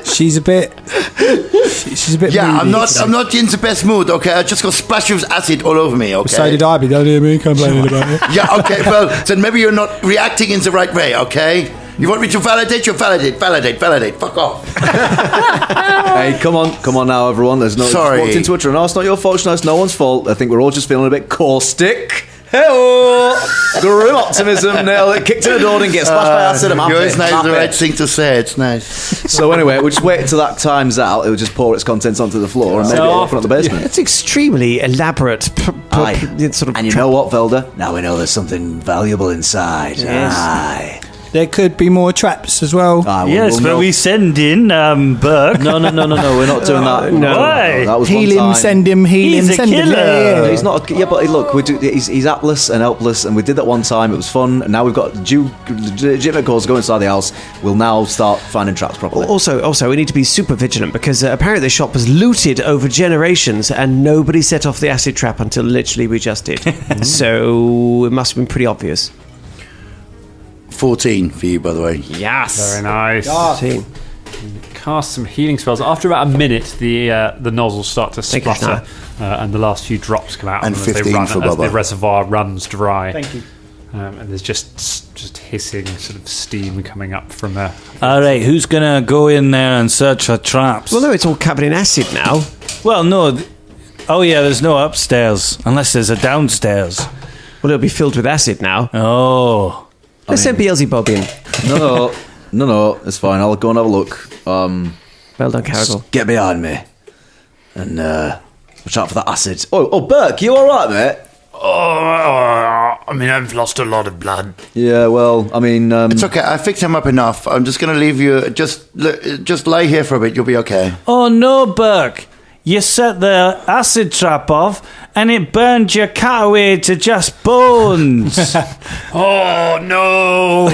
She's a bit. She's a bit. Yeah, moody. I'm not in the best mood, okay? I just got splashed with acid all over me, okay? So did I, but don't hear me complaining about it. Yeah, okay, well, then maybe you're not reacting in the right way, okay? You want me to validate? You validate. Fuck off. Hey, come on now, everyone. There's no. Sorry. Walked into a tree. No, it's not your fault. No, it's no one's fault. I think we're all just feeling a bit caustic. Hey-oh! Grim optimism. Nailed it. Kicked in the door and get splashed by acid. I'm happy. It's nice, Happy. the right thing to say. It's nice. So anyway, we'll just wait until that time's out. It'll just pour its contents onto the floor and maybe it'll open up the basement. It's extremely elaborate. Aye. Sort of And you know what, Velda? Now we know there's something valuable inside. Yes. Aye. There could be more traps as well. Yes, but we send in Burke. No, we're not doing that. No, that was Heal one him, time. send him, heal He's him, a send him. killer. Yeah. He's not. Yeah, but look, he's hapless and helpless, and we did that one time. It was fun, and now we've got legitimate cause to go inside the house. We'll now start finding traps properly. Also, we need to be super vigilant because apparently the shop was looted over generations and nobody set off the acid trap until literally we just did. So it must have been pretty obvious. 14 for you, by the way. Yes. Very nice. 14. Cast some healing spells. After about a minute, the nozzles start to Thank you, splutter, and the last few drops come out And of them 15 as for the Bubba. reservoir runs dry. Thank you. And there's just hissing sort of steam coming up from there. All right, who's gonna go in there and search for traps? Well, no, it's all covered in acid now. Well, no. Oh, yeah, there's no upstairs, unless there's a downstairs. Well, it'll be filled with acid now. Oh. Let's send Beelzebub in. No, it's fine. I'll go and have a look. Well done, Caragor. Get behind me, and watch out for that acid. Oh, Burke, you all right, mate? I mean, I've lost a lot of blood. Yeah, well, I mean, It's okay. I fixed him up enough. I'm just going to leave you. Just lay here for a bit. You'll be okay. Oh, no, Burke. You set the acid trap off, and it burned your cat away to just bones. Oh, no.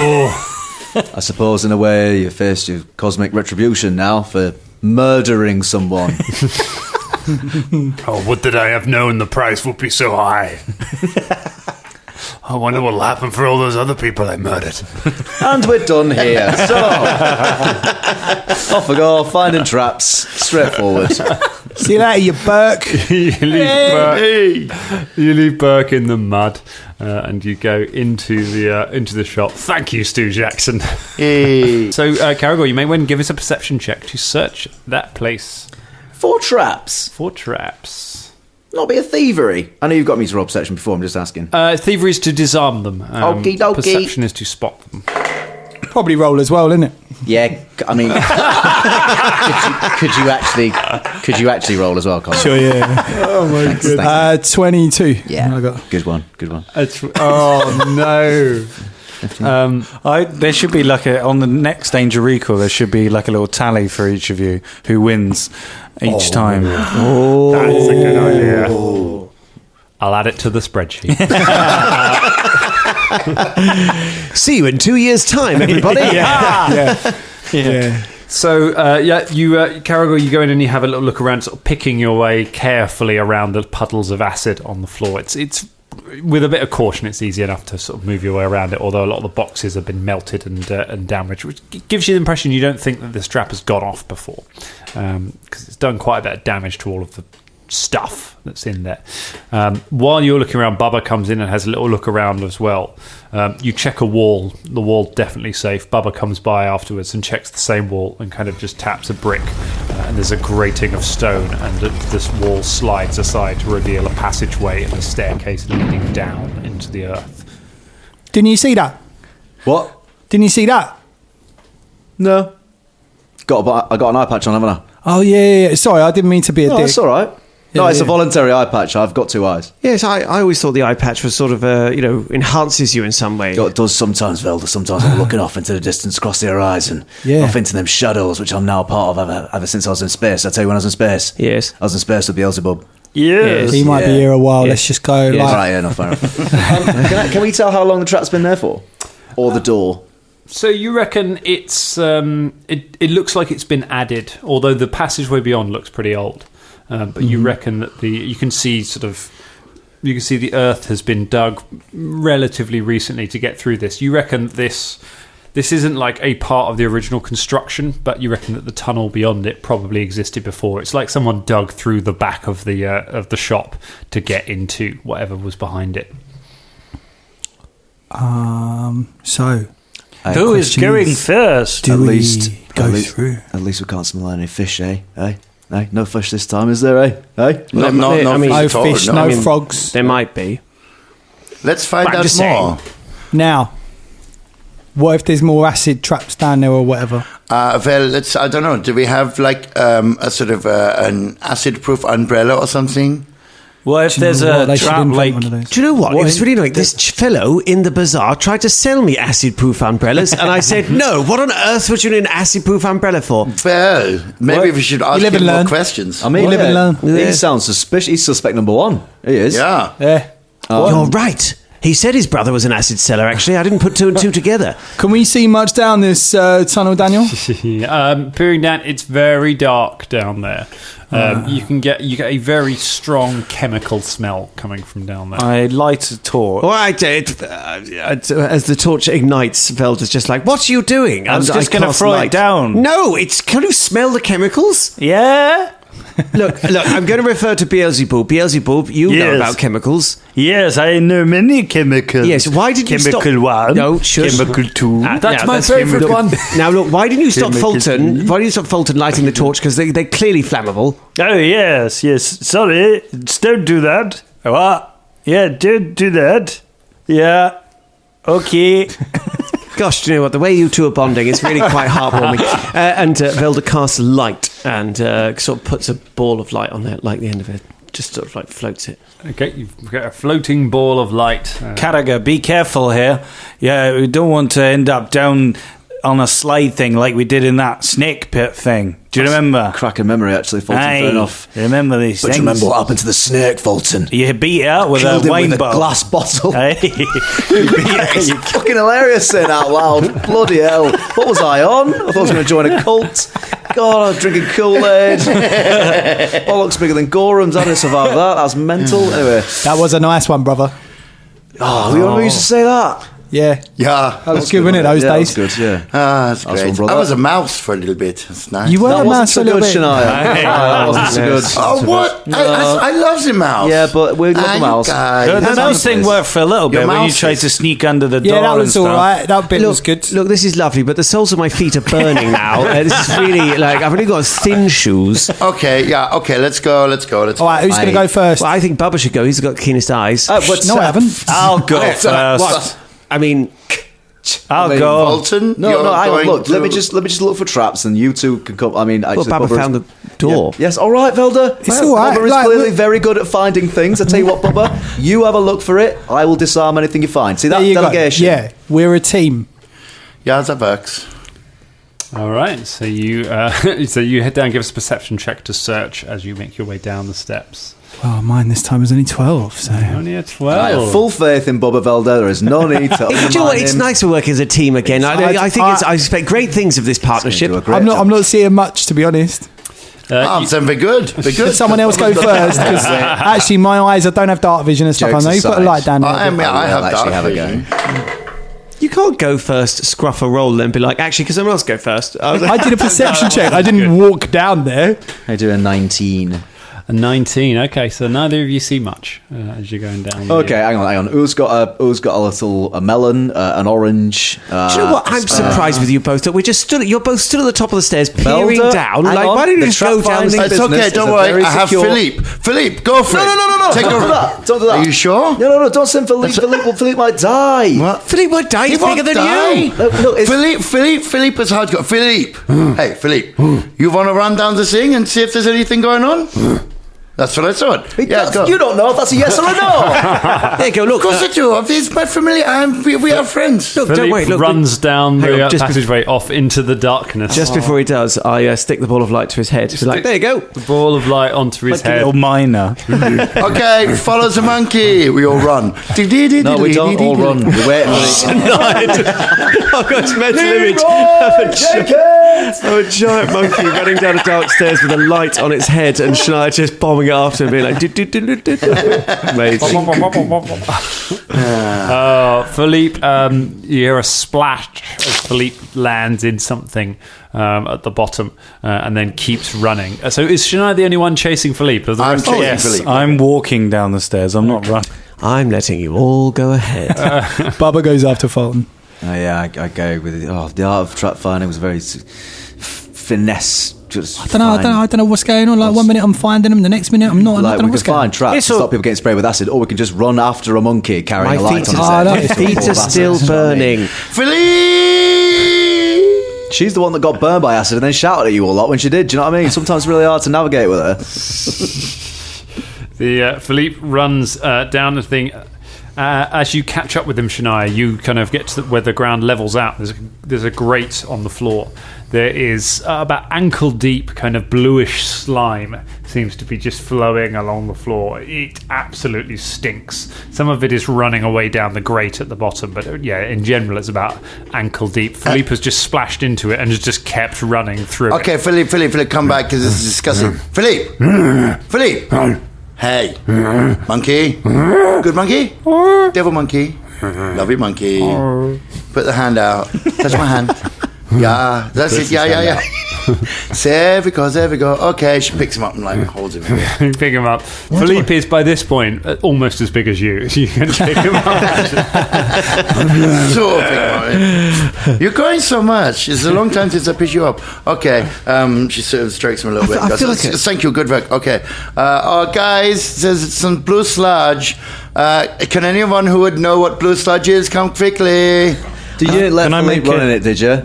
I suppose in a way you faced your cosmic retribution now for murdering someone. Oh, would that I have known the price would be so high. I wonder what'll happen for all those other people I murdered. And we're done here. So, off we go, finding traps, straightforward. See you later, you Burke. You leave Burke in the mud, and you go into the shop. Thank you, Stu Jackson. Hey. So, Caragor, you may want to give us a perception check to search that place 4 traps. for traps. Not be a thievery. I know you've got me to roll perception before, I'm just asking. Thievery is to disarm them. Okie dokie. Perception is to spot them. Probably roll as well, isn't it? Yeah, I mean, could you actually roll as well, Colin? Sure, yeah. Oh my goodness. 22. Yeah, I got. good one. Oh no. There should be on the next Danger Recall, there should be like a little tally for each of you who wins each time. Oh, that's a good idea. I'll add it to the spreadsheet. See you in 2 years' time, everybody. Yeah. So, Caragor, you go in and you have a little look around, sort of picking your way carefully around the puddles of acid on the floor. It's with a bit of caution, it's easy enough to sort of move your way around it, although a lot of the boxes have been melted and damaged, which gives you the impression you don't think that this trap has gone off before, because it's done quite a bit of damage to all of the stuff that's in there. While you're looking around, Bubba comes in and has a little look around as well. You check a wall. The wall's definitely safe. Bubba comes by afterwards and checks the same wall and kind of just taps a brick, and there's a grating of stone, and this wall slides aside to reveal a passageway and a staircase leading down into the earth. Didn't you see that? What? Didn't you see that? No. I got an eye patch on, haven't I? Oh, yeah. Sorry, I didn't mean to be a dick. That's all right. No, Yeah, it's a yeah. voluntary eye patch. I've got 2 eyes. Yes, I always thought the eye patch was sort of, enhances you in some way. It does sometimes, Velda. Sometimes I'm looking off into the distance across the horizon. Yeah. Off into them shadows, which I'm now part of ever since I was in space. I tell you when I was in space. Yes. I was in space with Beelzebub. Yes. He might be here a while. Let's just go. Yeah. Like, Right, yeah, no, fair enough. Can we tell how long the trap's been there for? Or the door? So you reckon it's it looks like it's been added, although the passageway beyond looks pretty old. But you reckon that you can see the earth has been dug relatively recently to get through this. You reckon this isn't like a part of the original construction, but you reckon that the tunnel beyond it probably existed before. It's like someone dug through the back of the shop to get into whatever was behind it. so, Who is question going is, first? do we go through? At least we can't smell any fish, eh? Hey, no fish this time, is there, eh? Hey? No I mean, No at all, fish, no frogs. There might be. Let's find But I'm out just more. Now, what if there's more acid traps down there or whatever? Well, I don't know. Do we have like a sort of an acid-proof umbrella or something? What if there's a trap like? Do you know what? It was really annoying. This fellow in the bazaar tried to sell me acid-proof umbrellas, and I said, no, what on earth would you need an acid-proof umbrella for? Well, maybe we should ask him more questions. I mean, You live and learn. He sounds suspicious. He's suspect number one. He is. Yeah. Yeah. You're right. He said his brother was an acid seller, actually. I didn't put two and two together. Can we see much down this tunnel, Daniel? Peering down, it's very dark down there. You get a very strong chemical smell coming from down there. I light a torch. Well, as the torch ignites, Velda's just like, what are you doing? I was just going to throw it down. No, can you smell the chemicals? Yeah? Look, I'm going to refer to Beelzebub. Beelzebub, you know about chemicals. Yes, I know many chemicals. Yes, why did you stop... Chemical 1. No, shush. Chemical 2. That's my favourite one. Now, look, why didn't you stop Chemical Fulton? 3. Why didn't you stop Fulton lighting the torch? Because they're clearly flammable. Oh, yes. Sorry. Don't do that. What? Yeah, don't do that. Yeah. Okay. Gosh, do you know what? The way you two are bonding is really quite heartwarming. And Velda casts light and sort of puts a ball of light on there, like the end of it. Just sort of like floats it. Okay, you've got a floating ball of light. Carragher, be careful here. Yeah, we don't want to end up down on a slide thing like we did in that snake pit thing. Do you remember? Cracking memory, actually, Fulton. Fair enough. Remember these But things? you remember what happened to the snake, Fulton? You beat it out with Killed a him wine with bottle. a glass bottle. Hey. It's fucking hilarious saying out loud. Bloody hell. What was I on? I thought I was going to join a cult. God, I was drinking Kool-Aid. Bollocks bigger than Gorham's. I didn't survive that. That's mental. Anyway. That was a nice one, brother. Oh, we always used to say that. Yeah. Yeah. That was good, wasn't it, those Yeah, days? that was good, yeah. That's That's great. one, brother. I was a mouse for a little bit. That's nice. You were That a wasn't mouse so a little good, bit. Shania. That wasn't so good. Oh, what? I love the mouse. Yeah, but we love the mouse. The mouse thing worked for a little bit Your when you mouse tried is- to sneak under the door Yeah, that and was stuff. all right. That bit was good. Look, this is lovely, but the soles of my feet are burning now. This is really, like, I've only got thin shoes. Okay, yeah, okay, let's go. All right, who's going to go first? Well, I think Bubba should go. He's got the keenest eyes. No, I haven't. I'll go first. What? I mean... I'll go. Fulton, No, you're hang on. going Look, to- let me just look for traps, and you two can come. I mean, Well, actually, Bubba Bubba found is- the door. Yeah. Yes, all right, Velda. It's all right, Bubba is like, clearly we- very good at finding things. I tell you what, Bubba, you have a look for it. I will disarm anything you find. See that There you go. delegation? Yeah, we're a team. Yeah, that works. All right, so you head down, give us a perception check to search as you make your way down the steps. Well, mine this time was only 12, so... Only a I 12. have full faith in Bubba Velda. There is no need to. Do you know what? It's nice to work as a team again. I think I expect great things of this partnership. I'm not seeing much, to be honest. Then we're good. We're Could good. someone else go first? Because actually, my eyes, I don't have dark vision and stuff. Jokes I know you put a aside. light down there. I have actually dark have a vision. You can't go first, scruff a roll, and be like, actually, because someone else go first. I did a perception check. I didn't walk down there. I do a 19. A 19. Okay, so neither of you see much as you're going down. Okay, hang on. Who's got a melon, an orange? Do you know what? I'm surprised with you both that you're both stood at the top of the stairs, peering Velda, down. hang Like, on, why don't you the just go trap down? finding It's business okay, is don't a worry. very I have secure- Philippe. Philippe, go for it. No. Take Don't do that. Don't do that. Are you sure? No. Don't send Philippe. Philippe might die. What? Philippe won't die. He's bigger than you. Look, it's- Philippe is hard to go. Philippe. Hey, Philippe. You want to run down the thing and see if there's anything going on? That's what I thought. Yeah, go. You don't know if that's a yes or a no. There you go. Look. Of course I do. This is my family. We are friends. Look, don't Philippe worry. Look, runs down Hang the on, just passageway off into the darkness. just before he does, I stick the ball of light to his head. Be like, there you go. The ball of light onto his Like a head. little miner. Okay, follow the monkey. We all run. No, we don't all run. We wait for it. I've got a mental image of a giant monkey running down a dark stairs with a light on its head, and Shania just bombing it after and being like, amazing. Philippe, you hear a splash as Philippe lands in something at the bottom and then keeps running. So is Shania the only one chasing Philippe? I'm chasing Philippe. I'm walking down the stairs. I'm not running. I'm letting you all go ahead. Bubba goes after Fulton. Yeah, I go with it. Oh, the art of trap finding was very finesse. Just I don't know what's going on. Like 1 minute I'm finding them, the next minute I'm not. I Like don't know we what's can going on. find traps to stop people getting sprayed with acid, or we can just run after a monkey carrying a light on his head. My feet are still burning. Philippe! She's the one that got burned by acid and then shouted at you a lot when she did. Do you know what I mean? Sometimes it's really hard to navigate with her. The Philippe runs down the thing. As you catch up with him, Shania, you kind of get to where the ground levels out. There's a grate on the floor. There is about ankle deep kind of bluish slime seems to be just flowing along the floor. It absolutely stinks. Some of it is running away down the grate at the bottom, but in general it's about ankle deep. Philippe has just splashed into it and has just kept running through it. Okay, Philippe, come back because this is disgusting. Philippe! Hey, monkey, good monkey, devil monkey, love you monkey. Put the hand out, touch my hand. Yeah, that's it. Yeah. There we go. Okay, she picks him up and holds him. You pick him up. Philippe is by this point almost as big as you. So you can pick him up. So big. You're going so much. It's a long time since I picked you up. Okay, she sort of strokes him a little bit. I feel like thank you, good work. Okay, guys, there's some blue sludge. Can anyone who would know what blue sludge is come quickly? You didn't let Philippe run in it, did you?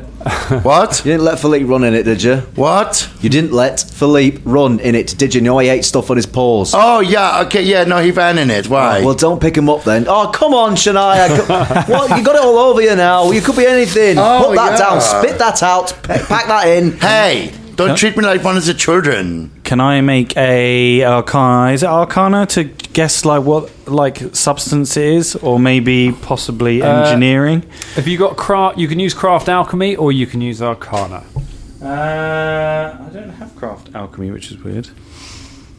What? You didn't let Philippe run in it, did you? What? You didn't let Philippe run in it, did you? You know he ate stuff on his paws. Oh, yeah, okay, yeah, no, he ran in it. Why? Oh, well, don't pick him up then. Oh, come on, Shania. What? You got it all over you now. You could be anything. Put that down. Spit that out. Pack that in. Hey, don't treat me like one of the children. Can I make a Arcana? Is it Arcana to guess what substance it is, or maybe possibly engineering? Have you got craft? You can use craft alchemy, or you can use Arcana. I don't have craft alchemy, which is weird.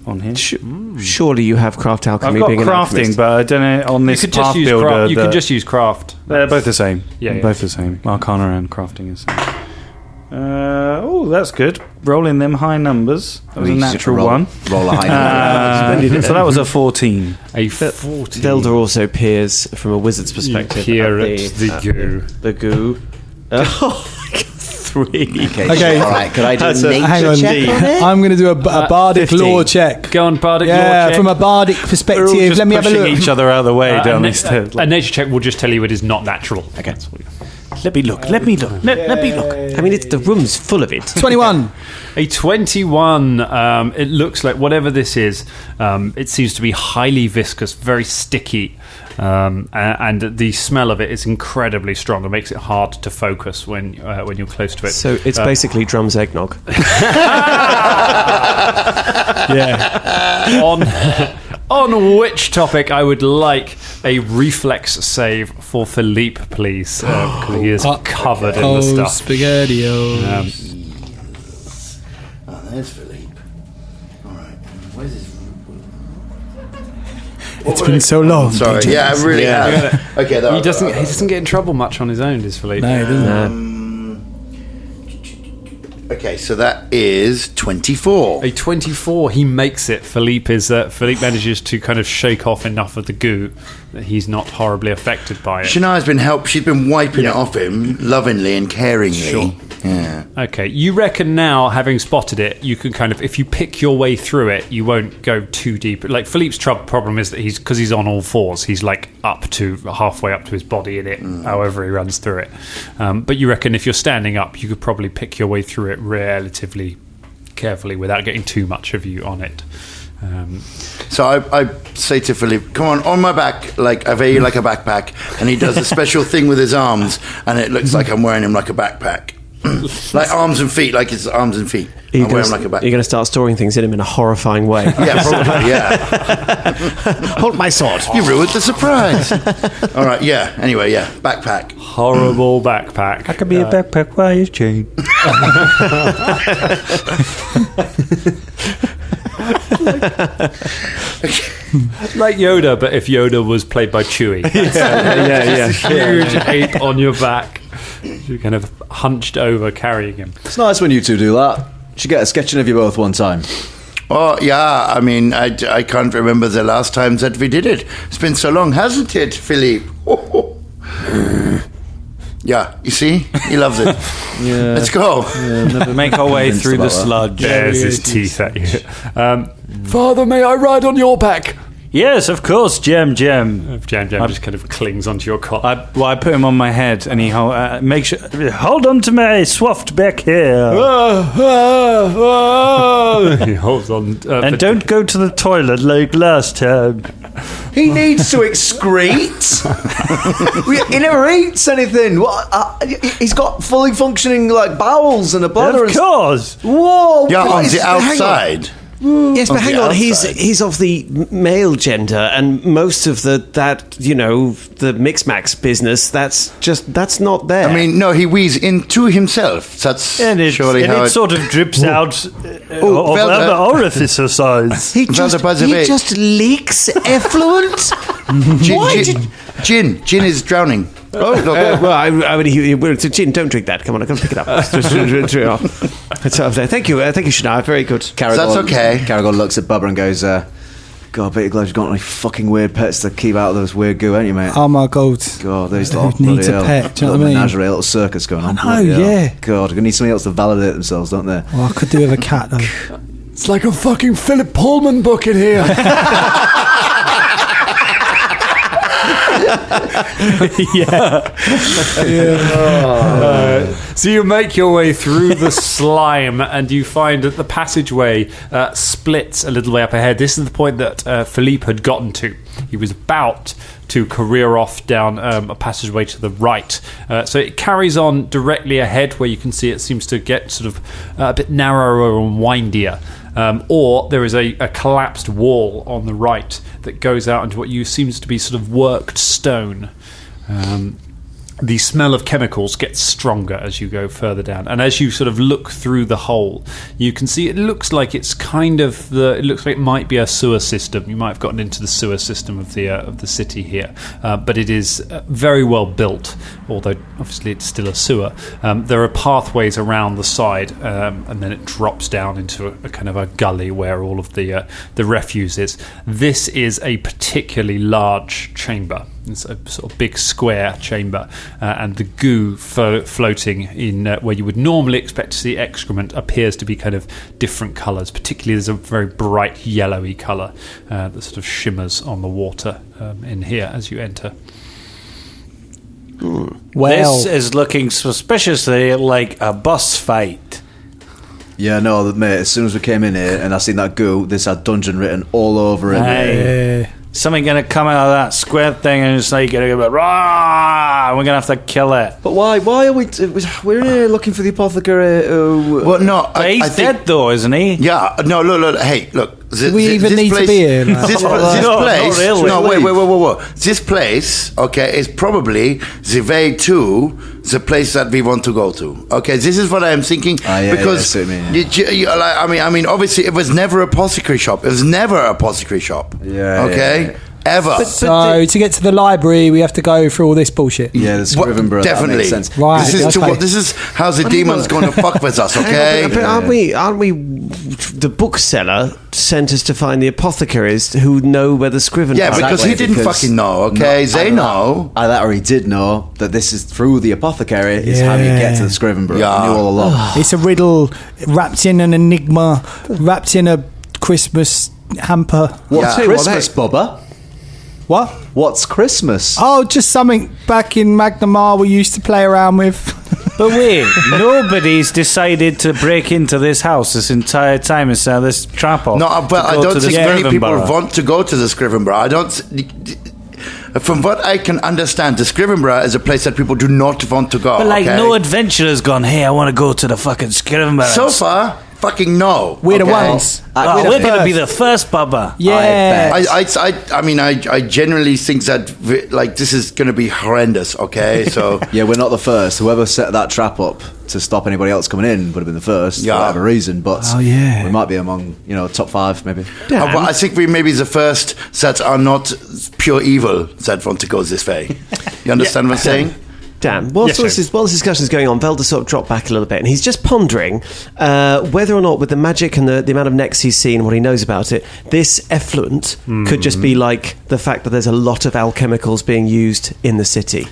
On here, surely you have craft alchemy. I've got being crafting, but I don't know on this path builder. You can just use craft. They're both the same. Yeah, both the same. Arcana and crafting is the same. That's good. Rolling them high numbers. That was a natural one. Roll a high number. So that was a 14. A 14. Zelda also peers from a wizard's perspective. You peer at the goo. The goo. 3. Okay. All right. Could I do a nature check on it? I'm going to do a bardic 15. lore check. Go on, bardic lore check. Yeah, from a bardic perspective. We're all just Let me have a pushing look. each other out of the way down this stairs. A nature check will just tell you it is not natural. Okay. Let me look. Let me look. Let me look. I mean, the room's full of it. 21. A 21. It looks like whatever this is. It seems to be highly viscous, very sticky, and the smell of it is incredibly strong. It makes it hard to focus when you're close to it. So it's basically Drum's eggnog. Yeah. On which topic I would like a reflex save for Philippe, please, because he is covered in the stuff. SpaghettiOs. There's Philippe. All right. Where's his... It's been so long. Sorry. Yeah, I really have. Okay. He doesn't get in trouble much on his own, does Philippe? No, he doesn't. Okay, so that is 24. A 24, he makes it. Philippe manages to kind of shake off enough of the goo that he's not horribly affected by it. Shania's been she's been wiping it off him lovingly and caringly. Sure. Yeah. Okay, you reckon now, having spotted it, you can kind of, if you pick your way through it, you won't go too deep. Like, Philippe's problem is that because he's on all fours, he's like halfway up to his body in it, however he runs through it. But you reckon if you're standing up, you could probably pick your way through it relatively carefully without getting too much of you on it. So I say to Philippe, come on my back, like I wear you like a backpack. And he does a special thing with his arms, and it looks like I'm wearing him like a backpack. Like arms and feet, like it's arms and feet. I wear him like a backpack. You're going to start storing things in him in a horrifying way. Yeah, probably, yeah. Hold my sword. You ruined the surprise. All right, yeah. Anyway, yeah, backpack. Horrible backpack. I could be a backpack while you're chained. Like Yoda, but if Yoda was played by Chewie. Yeah. Huge ape on your back. You're kind of hunched over carrying him. It's nice when you two do that. You should get a sketching of you both one time. Oh, yeah, I mean, I can't remember the last time that we did it. It's been so long, hasn't it, Philippe? Yeah, you see? He loves it. Yeah. Let's go. Yeah, make our way through the sludge. There's his teeth at you. Father, may I ride on your back? Yes, of course, Jam. Jam just kind of clings onto your cot. I put him on my head, and he makes sure. Hold on to my swaft back here. He holds on. And don't go to the toilet like last time. He needs to excrete. He never eats anything. What? He's got fully functioning like bowels and a bladder. Of course. Whoa! Yeah, on the hang on. outside. Yes, but hang on. outside. He's of the male gender, and most of the mix-max business. That's not there. I mean, no, he wheezes into himself. That's surely how it sort of drips out of other orifice size. he just leaks effluent. Gin is drowning. Oh, Gin, don't drink that. Come on, I can pick it up. Thank you, Shania. Very good. That's okay. Caragor looks at Bubba and goes, God, I bet you're glad you've got any fucking weird pets to keep out of those weird goo, ain't you, mate? Oh my god. God, those Who lot needs a pet? Do you know what I mean? Menagerie, a little circus going on. I know, yeah. God, they're going to need something else to validate themselves, don't they? Well, I could do with a cat though. It's like a fucking Philip Pullman book in here. So you make your way through the slime, and you find that the passageway splits a little way up ahead. This is the point that Philippe had gotten to. He was about to career off down a passageway to the right. So it carries on directly ahead, where you can see it seems to get sort of a bit narrower and windier. Or there is a collapsed wall on the right that goes out into what seems to be sort of worked stone. The smell of chemicals gets stronger as you go further down, and as you sort of look through the hole, you can see it looks like it's kind of it looks like it might be a sewer system. You might have gotten into the sewer system of the city here, but it is very well built. Although obviously it's still a sewer. There are pathways around the side, and then it drops down into a kind of a gully where all of the refuse is. This is a particularly large chamber. It's a sort of big square chamber, and the goo floating in where you would normally expect to see excrement appears to be kind of different colours. Particularly, there's a very bright yellowy colour that sort of shimmers on the water in here as you enter. Well, This is looking suspiciously like a boss fight. Yeah, no, mate, as soon as we came in here and I seen that goo, this had dungeon written all over it. Hey. Something gonna come out of that square thing and it's like gonna go rah! We're gonna have to kill it. But why are we? We're in here looking for the apothecary. Well, no, But he's dead though, isn't he? Yeah, no, look, hey, look. Do we even need to be here? Like? This No, place. not really. No, wait. This place, okay, is probably the way to the place that we want to go to. Okay, this is what I'm thinking. Because I mean, obviously, it was never an apothecary shop. It was never an apothecary shop. Yeah. Okay. Yeah. Ever. So to get to the library, we have to go through all this bullshit. Yeah, the Scrivenbough. Definitely. That makes sense. Right. This is how the demon's going to fuck with us. Okay. But aren't we? The bookseller sent us to find the apothecaries who know where the Scrivenbough. Yeah, because he didn't fucking know. Okay, they know. That or he did know that this is through the apothecary is how you get to the Scrivenbough. Yeah. He knew all along. It's a riddle wrapped in an enigma, wrapped in a Christmas hamper. What's Yeah. Christmas, Bubba? What? What's Christmas? Oh, just something back in Magnamar we used to play around with. But wait, nobody's decided to break into this house this entire time and set this trap off. No, but I don't think many people want to go to the Scrivenbough. I don't. From what I can understand, the Scrivenbough is a place that people do not want to go. But like, okay? no adventurer's gone, hey, I want to go to the fucking Scrivenbough. So far, fucking no. We're the okay? ones. We're going to be the first, Bubba. Yeah. I mean, I generally think that like this is going to be horrendous. Okay, so Yeah, we're not the first. Whoever set that trap up to stop anybody else coming in would have been the first for whatever reason. But we might be among top 5 maybe. well, I think we may be the first that are not pure evil that want to go this way. You understand what I'm saying? Dan, while this discussion is going on, Velda sort of dropped back a little bit, and he's just pondering whether or not, with the magic and the amount of necks he's seen and what he knows about it, this effluent could just be like the fact that there's a lot of alchemicals being used in the city.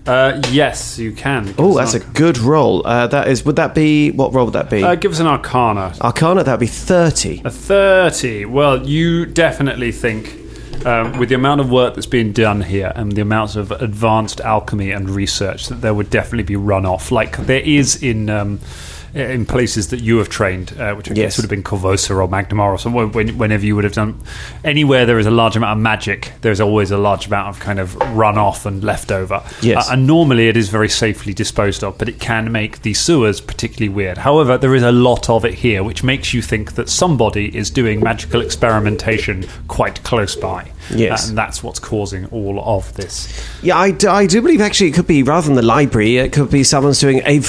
Yes, you can. Oh, that's a good roll. Would that be, what roll would that be? Give us an Arcana. Arcana, that would be 30. A 30. Well, you definitely think, with the amount of work that's being done here and the amounts of advanced alchemy and research, that there would definitely be runoff. Like there is in places that you have trained, which I guess would have been Corvosa or Magnamar or somewhere, whenever you would have done anywhere there is a large amount of magic, there's always a large amount of kind of runoff and leftover. Yes. And normally it is very safely disposed of, but it can make the sewers particularly weird. However, there is a lot of it here, which makes you think that somebody is doing magical experimentation quite close by. Yes. And that's what's causing all of this. Yeah, I do believe actually it could be, rather than the library, it could be someone's doing a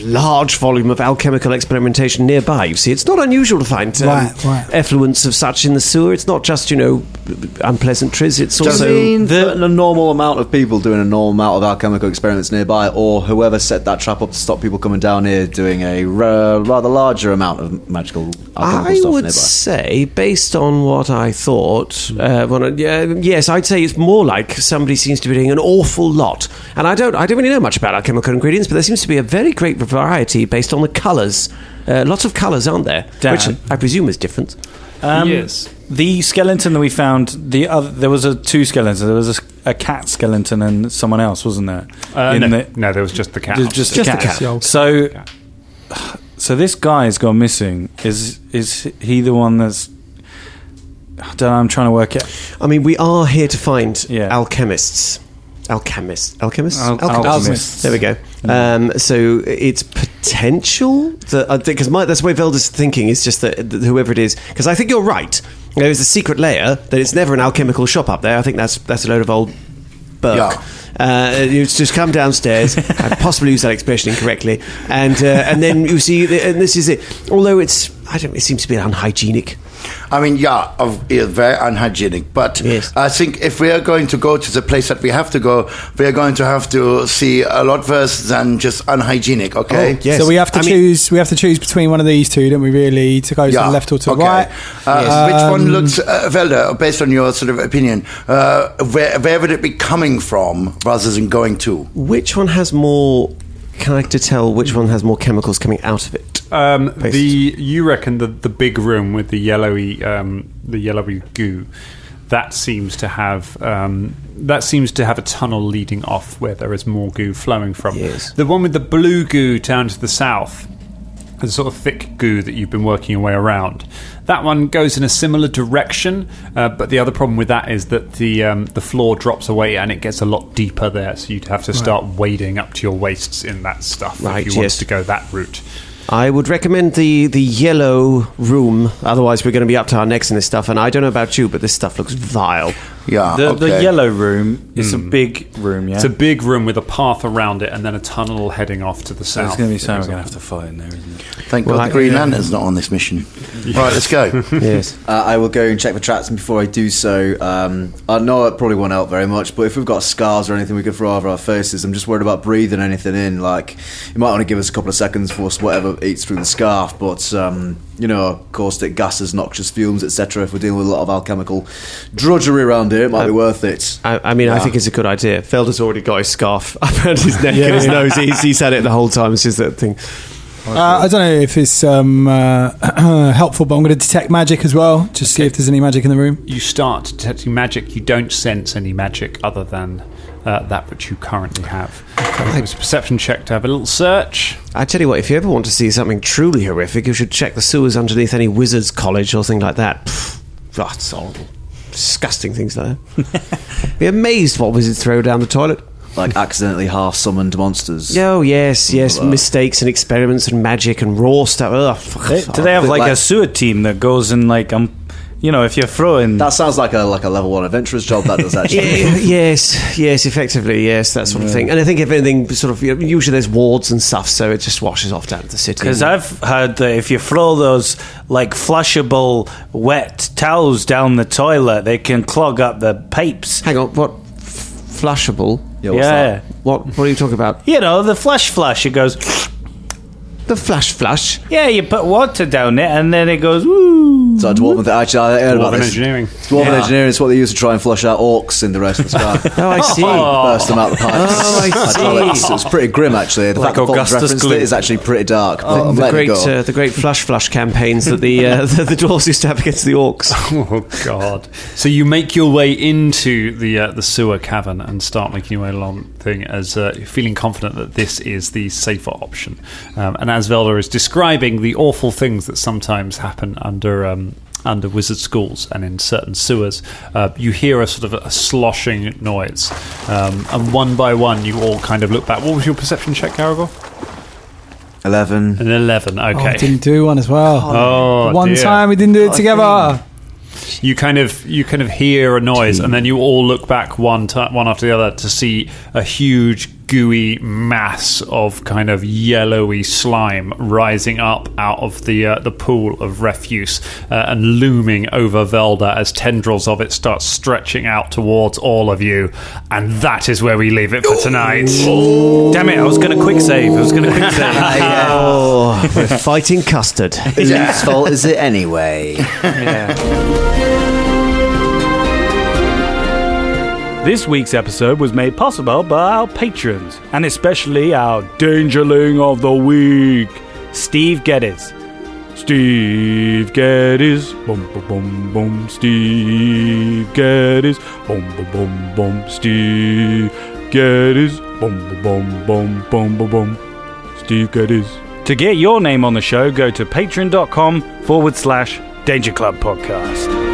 large volume of alchemical experimentation nearby. You see, it's not unusual to find effluents of such in the sewer. It's not just, unpleasantries. It's also... the normal amount of people doing a normal amount of alchemical experiments nearby, or whoever set that trap up to stop people coming down here doing a rather larger amount of magical alchemical stuff I would nearby? say, based on what I thought, yes, I'd say it's more like somebody seems to be doing an awful lot. And I don't really know much about alchemical ingredients, but there seems to be a very great variety based on the colours. Lots of colours, aren't there? Dan. Which I presume is different. Yes. The skeleton that we found, there was two skeletons. There was a cat skeleton and someone else, wasn't there? No, there was just the cat. Just the cat. So this guy's gone missing. Is he the one that's... I don't know, I'm trying to work it. I mean, we are here to find alchemists. Alchemists. There we go. So it's potential that, because that's the way Velda's thinking, is just that whoever it is, because I think you're right. There's a secret layer that it's never an alchemical shop up there. I think that's a load of old burk. You just come downstairs. I possibly use that expression incorrectly, and then you see, and this is it. Although it seems to be unhygienic. I mean, very unhygienic. But I think if we are going to go to the place that we have to go, we are going to have to see a lot worse than just unhygienic. Okay. Oh, yes. So we have to choose. We have to choose between one of these two, don't we? Really, to go to the left or to the right. Which one looks, Velda? Based on your sort of opinion, where would it be coming from rather than going to? Which one has more? Can I tell which one has more chemicals coming out of it? You reckon the big room with the yellowy goo, that seems to have a tunnel leading off where there is more goo flowing from. Yes. The one with the blue goo down to the south, the sort of thick goo that you've been working your way around, that one goes in a similar direction, but the other problem with that is that the floor drops away and it gets a lot deeper there, so you'd have to start wading up to your waists in that stuff if you wanted to go that route. I would recommend the yellow room, otherwise we're going to be up to our necks in this stuff, and I don't know about you, but this stuff looks vile. Yeah, the yellow room is a big room, yeah? It's a big room with a path around it and then a tunnel heading off to the south. It's going to be something we're going to have to fight in there, isn't it? Thank God the Green Lantern's not on this mission. Right, let's go. Yes. I will go and check for traps, and before I do so, I know it probably won't help very much, but if we've got scars or anything we could throw over our faces, I'm just worried about breathing anything in. Like, you might want to give us a couple of seconds for whatever eats through the scarf, but caustic gases, noxious fumes, etc. If we're dealing with a lot of alchemical drudgery around here, it might be worth it. I think it's a good idea. Felder's already got his scarf up around his neck and his nose. He's had it the whole time. It's just that thing. I don't know if it's helpful, but I'm going to detect magic as well, just see if there's any magic in the room. You start detecting magic. You don't sense any magic other than that which you currently have. It's a perception check to have a little search. I tell you what, if you ever want to see something truly horrific, you should check the sewers underneath any wizard's college or something like that. That's horrible. Disgusting things like that. Be amazed what wizards throw down the toilet. Like accidentally half-summoned monsters. Oh, yes. Mistakes and experiments and magic and raw stuff. Do they have like a sewer team that goes and if you're throwing... That sounds like a level 1 adventurer's job, that does actually. Yes, effectively, yes, that sort of thing. And I think if anything, sort of, usually there's wards and stuff, so it just washes off down to the city. Because I've heard that if you throw those flushable wet towels down the toilet, they can clog up the pipes. Hang on, what? Flushable? Yeah. What are you talking about? The flush, it goes... The flash. Yeah, you put water down it and then it goes, woo. So dwarven, actually, I heard about Dwarven this. engineering. Dwarven engineering is what they use to try and flush out orcs in the rest of the sky. Oh, I see. Burst them out the pipes. Oh, I see. Hydraulics. It was pretty grim, actually. The fact that Bond's Augustus referenced Gloop. it is actually pretty dark. Oh, Let it go. the great flush campaigns that the dwarves used to have against the orcs. Oh God! So you make your way into the sewer cavern and start making your way along thing as feeling confident that this is the safer option. And as Velda is describing the awful things that sometimes happen under wizard schools and in certain sewers, you hear a sort of a sloshing noise, and one by one you all kind of look back. What was your perception check, Caragor? 11. An 11. Okay. I didn't do one as well. Oh, One dear. time we didn't do it together. You kind of hear a noise, and then you all look back one after the other to see a huge gooey mass of kind of yellowy slime rising up out of the pool of refuse and looming over Velda as tendrils of it start stretching out towards all of you. And that is where we leave it for tonight. Damn it, I was going to quick save. Oh, we're fighting custard. Whose fault is it anyway? This week's episode was made possible by our patrons, and especially our Dangerling of the Week, Steve Geddes. Steve Geddes, boom, boom, boom, boom, Steve Geddes, boom, boom, boom, boom, Steve Geddes, boom, boom, boom, boom, boom, boom, Steve Geddes. To get your name on the show, go to patreon.com/Danger Club Podcast.